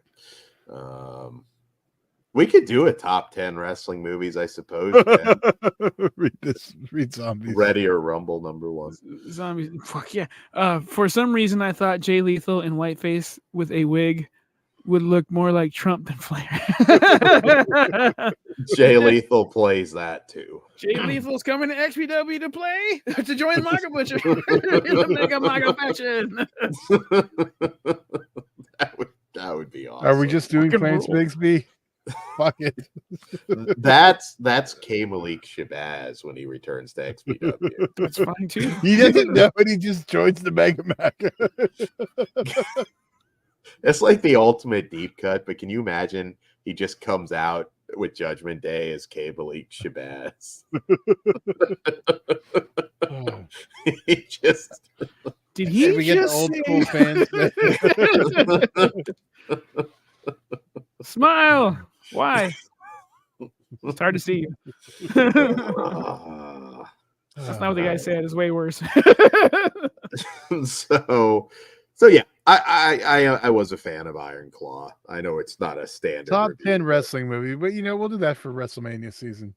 We could do a top 10 wrestling movies, I suppose.
Read zombies.
Ready or Rumble #1.
zombies. Fuck yeah. For some reason, I thought Jay Lethal in whiteface with a wig would look more like Trump than Flair.
Jay Lethal plays that too.
Jay Lethal's coming to XPW to play to join the MAGA Butcher. The mega MAGA faction.
that would be awesome.
Are we just doing
Fucking
Clarence
rule.
Bigsby? Fuck it.
That's K. Malik Shabazz when he returns to XPW.
That's fine too.
He doesn't know it. He just joins the Mega Mac.
It's like the ultimate deep cut, but can you imagine he just comes out with Judgment Day as K. Malik Shabazz? He just
Did he
we get the
just
old
say-
school fans.
Smile. Why? It's hard to see. That's not what the guy said. It's way worse.
so yeah, I was a fan of Iron Claw. I know it's not a standard
Top
review,
10
but
wrestling movie, but we'll do that for WrestleMania season.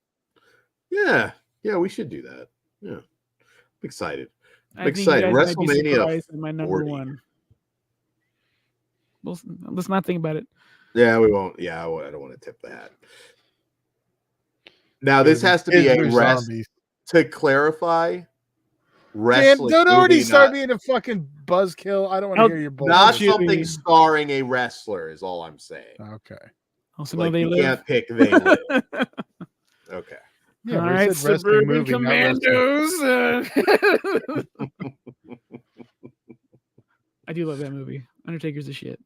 Yeah, we should do that. Yeah, I'm excited.
I think
excited.
you guys might be
WrestleMania
surprised at my number
40.
one. Let's not think about it.
Yeah, we won't. Yeah, I don't want to tip the hat. Now this has to be
Kids
a
versus
rest.
zombies.
To clarify,
Dan,
wrestling.
don't already
movie,
start
not,
being a fucking buzzkill. I don't want to
I'll-
hear your
not
bullshit.
something starring a wrestler. Is all I'm saying.
Okay.
Also,
Like
know they
you
live.
can't pick they live. Okay.
Yeah,
All
we
right,
said wrestling
Suburban
movie, not wrestling.
Commandos. I do love that movie. Undertaker's the shit.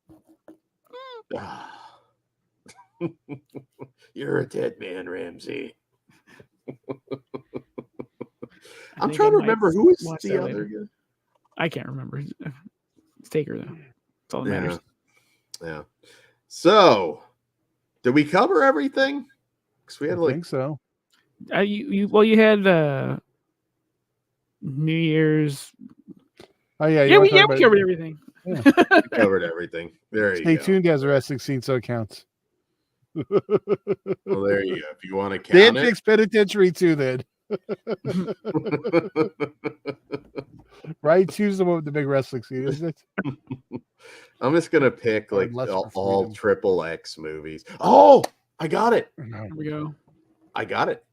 You're a dead man, Ramsey.
I
I'm
think
trying
I
to
might
remember who is
watch
the
that
other
later.
guy.
I can't remember. It's Taker though. That's all that
Yeah.
matters.
Yeah. So, did we cover everything? Because we
I
had like
think so.
You had New Year's.
Oh, yeah.
Yeah, we
wanna talk about-
covered everything.
we covered everything. There you
Stay
go.
tuned, guys. The wrestling scene, so it counts.
Well, there you go. If you want to
Dan
count
Fix Penitentiary too, then.
it.
Right? Choose the one with the big wrestling scene, isn't it?
I'm just gonna pick
Or
like
Lust for
all
Freedom.
triple X movies. Oh, I got it.
Here we go.
I got it.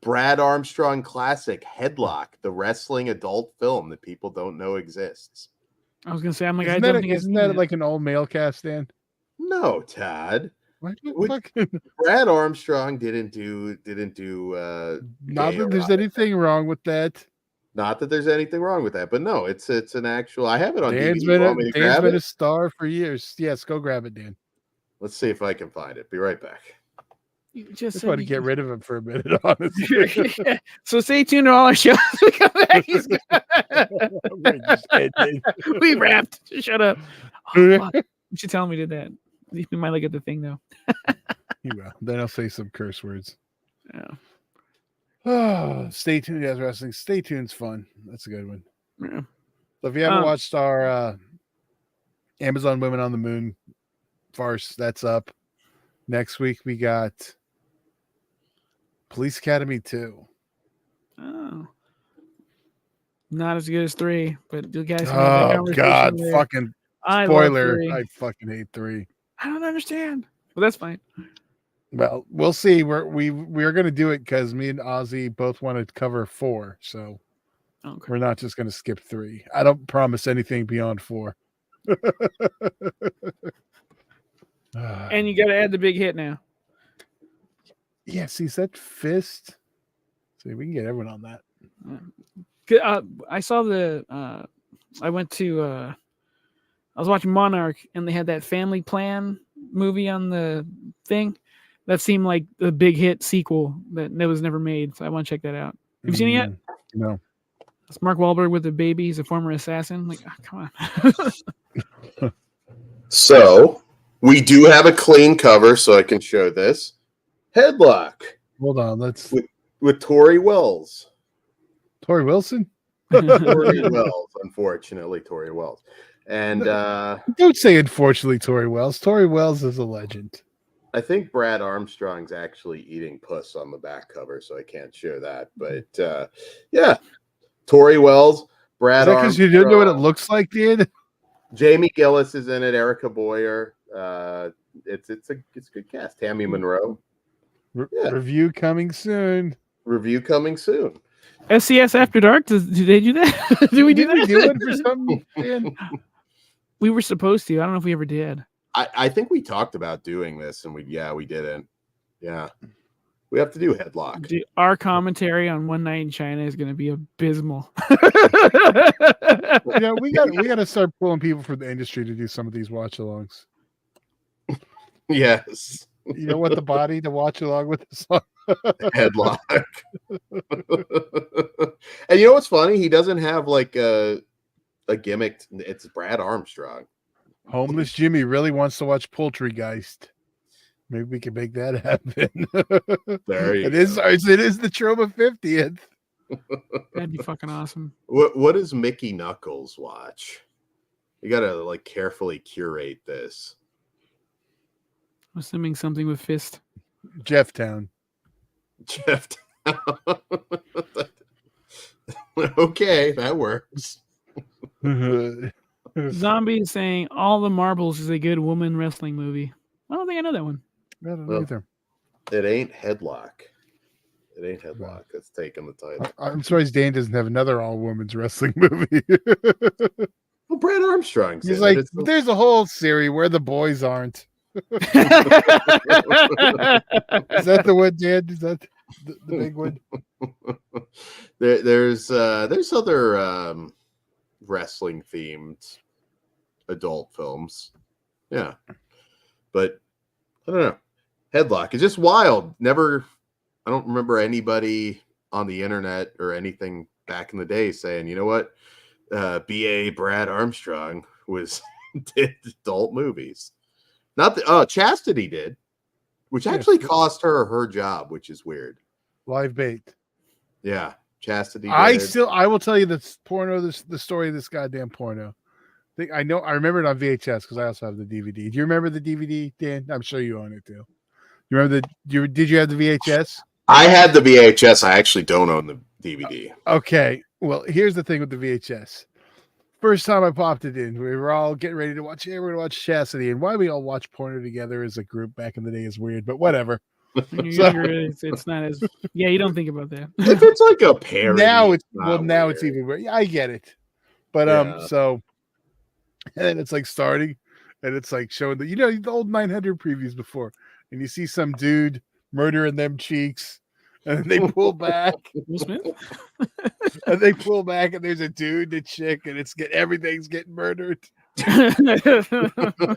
Brad Armstrong classic Headlock, the wrestling adult film that people don't know exists.
I was gonna say, I'm like,
Isn't
I
that,
don't think I've
isn't
seen
that
that.
like an old male cast, Dan?
No, Todd.
Why do you
Would-
fucking
Brad Armstrong didn't do
not
gay
that there's
erotic.
anything wrong with that?
Not that there's anything wrong with that, but no, it's an actual. I have it on
Dan's
DVD.
been
You want me to
Dan's
grab
been
it?
a star for years. Yes, go grab it, Dan.
Let's see if I can find it. Be right back.
You just
Just
said
want to
you
get rid of him for a minute, honestly.
So stay tuned to all our shows. We come back. He's we wrapped. Shut up. Oh, fuck. You should tell him we did that. We might look at the thing though.
He will. Then I'll say some curse words.
Yeah.
Oh, stay tuned, guys. Wrestling. Stay tuned's fun. That's a good one.
Yeah.
So if you haven't watched our Amazon Women on the Moon farce, that's up. Next week we got Police Academy 2.
Oh. Not as good as 3, but you guys can have that
Oh
conversation
God!
there.
Fucking
I love
spoiler!
3.
I fucking hate 3.
I don't understand. Well, that's fine.
Well, we'll see. We're gonna do it because me and Ozzy both want to cover 4, so
Okay.
we're not just gonna skip 3. I don't promise anything beyond 4.
And you got to add the big hit now.
Yeah, see, is that Fist? See, we can get everyone on that.
I saw the. I went to. I was watching Monarch, and they had that Family Plan movie on the thing. That seemed like the big hit sequel that was never made. So I want to check that out. Have you seen it yet?
No.
It's Mark Wahlberg with a baby. He's a former assassin. Like, oh, come on.
So we do have a clean cover, so I can show this. Headlock.
Hold on. Let's.
With Tori Wells.
Tori Wilson?
Tori Wells, unfortunately, Tori Wells. And
don't say unfortunately Tori Wells. Tori Wells is a legend.
I think Brad Armstrong's actually eating puss on the back cover, so I can't show that. But yeah, Tori Wells, Brad Armstrong.
Because you didn't know what it looks like, dude?
Jamie Gillis is in it. Erica Boyer. It's a good cast. Tammy Monroe.
Review coming soon.
Review coming soon.
SCS After Dark. Do they do that? Do we do that?
We do it for something?
We were supposed to. I don't know if we ever did.
I think we talked about doing this, and we didn't. Yeah, we have to do Headlock.
Dude, our commentary on One Night in China is going to be abysmal.
Yeah, we got to start pulling people from the industry to do some of these watch-alongs.
Yes.
You don't want the body to watch along with the song.
Headlock. And you know what's funny? He doesn't have like a gimmick. It's Brad Armstrong.
Homeless Jimmy really wants to watch Poultrygeist. Maybe we can make that happen.
There you
go. It is the Troma 50th.
That'd be fucking awesome.
What does Mickey Knuckles watch? You gotta like carefully curate this.
I'm assuming something with Fist.
Jefftown.
Okay, that works.
Zombie is saying All the Marbles is a good woman wrestling movie. I don't think I know that one.
I don't know either.
It ain't Headlock. It ain't Headlock. That's taking the title.
I'm surprised Dan doesn't have another all-women's wrestling movie.
Well, Brad Armstrong's
He's like, there's a whole series where the boys aren't. Is that the one, Dan? Is that the big one?
There's other wrestling themed adult films. Yeah. But I don't know. Headlock is just wild. I don't remember anybody on the internet or anything back in the day saying, you know what? B.A. Brad Armstrong did adult movies. Not the Chastity did, which actually cost her job, which is weird.
Live bait.
Yeah, Chastity.
I will tell you this porno, the story of this goddamn porno. I remember it on VHS because I also have the DVD. Do you remember the DVD, Dan? I'm sure you own it too. You remember did you have the VHS?
I had the VHS. I actually don't own the DVD.
Okay. Well, here's the thing with the VHS. First time I popped it in, we were all getting ready to watch. Yeah, we're gonna watch Chastity, and why we all watch porno together as a group back in the day is weird, but whatever.
It's not as you don't think about that.
If it's like a parody,
now it's even weird. Yeah, I get it, but so, and then it's like starting, and it's like showing the old 900 previews before, and you see some dude murdering them cheeks, and then they pull back,
Will Smith?
and they pull back, and there's a dude, the chick, and everything's getting murdered.
That's
And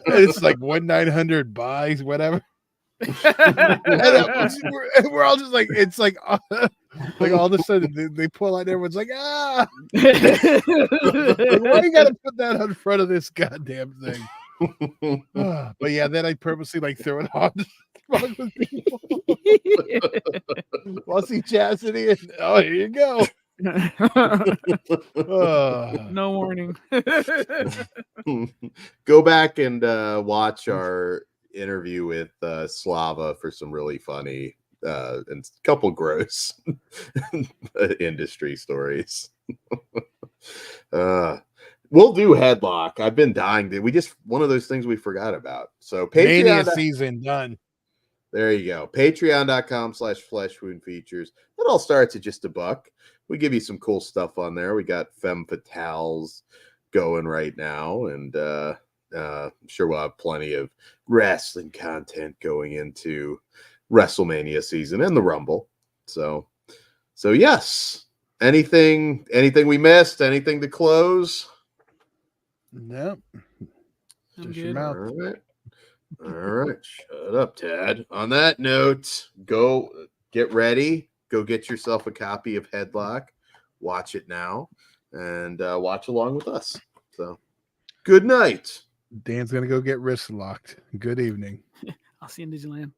it's like 1-900 buys, whatever. And we're all just like, it's like all of a sudden they pull out, and everyone's like, ah. Like, why you gotta put that on front of this goddamn thing? But yeah, then I purposely like throw it on. I'll see Chastity, and oh, here you go.
No warning.
Go back and watch our interview with Slava for some really funny and a couple gross industry stories. We'll do Headlock. I've been dying to. One of those things we forgot about. So
Mania
Patreon
season done.
There you go. Patreon.com/fleshwoundfeatures. It all starts at just $1. We give you some cool stuff on there. We got Femme Fatales going right now, and I'm sure we'll have plenty of wrestling content going into Wrestlemania season and the Rumble. So yes. Anything we missed? Anything to close?
Nope.
I'm
Just your
good.
mouth.
All right. Shut up, Tad. On that note, go get ready. Go get yourself a copy of Headlock. Watch it now and watch along with us. So, good night.
Dan's gonna go get wrist locked. Good evening.
I'll see you in Disneyland.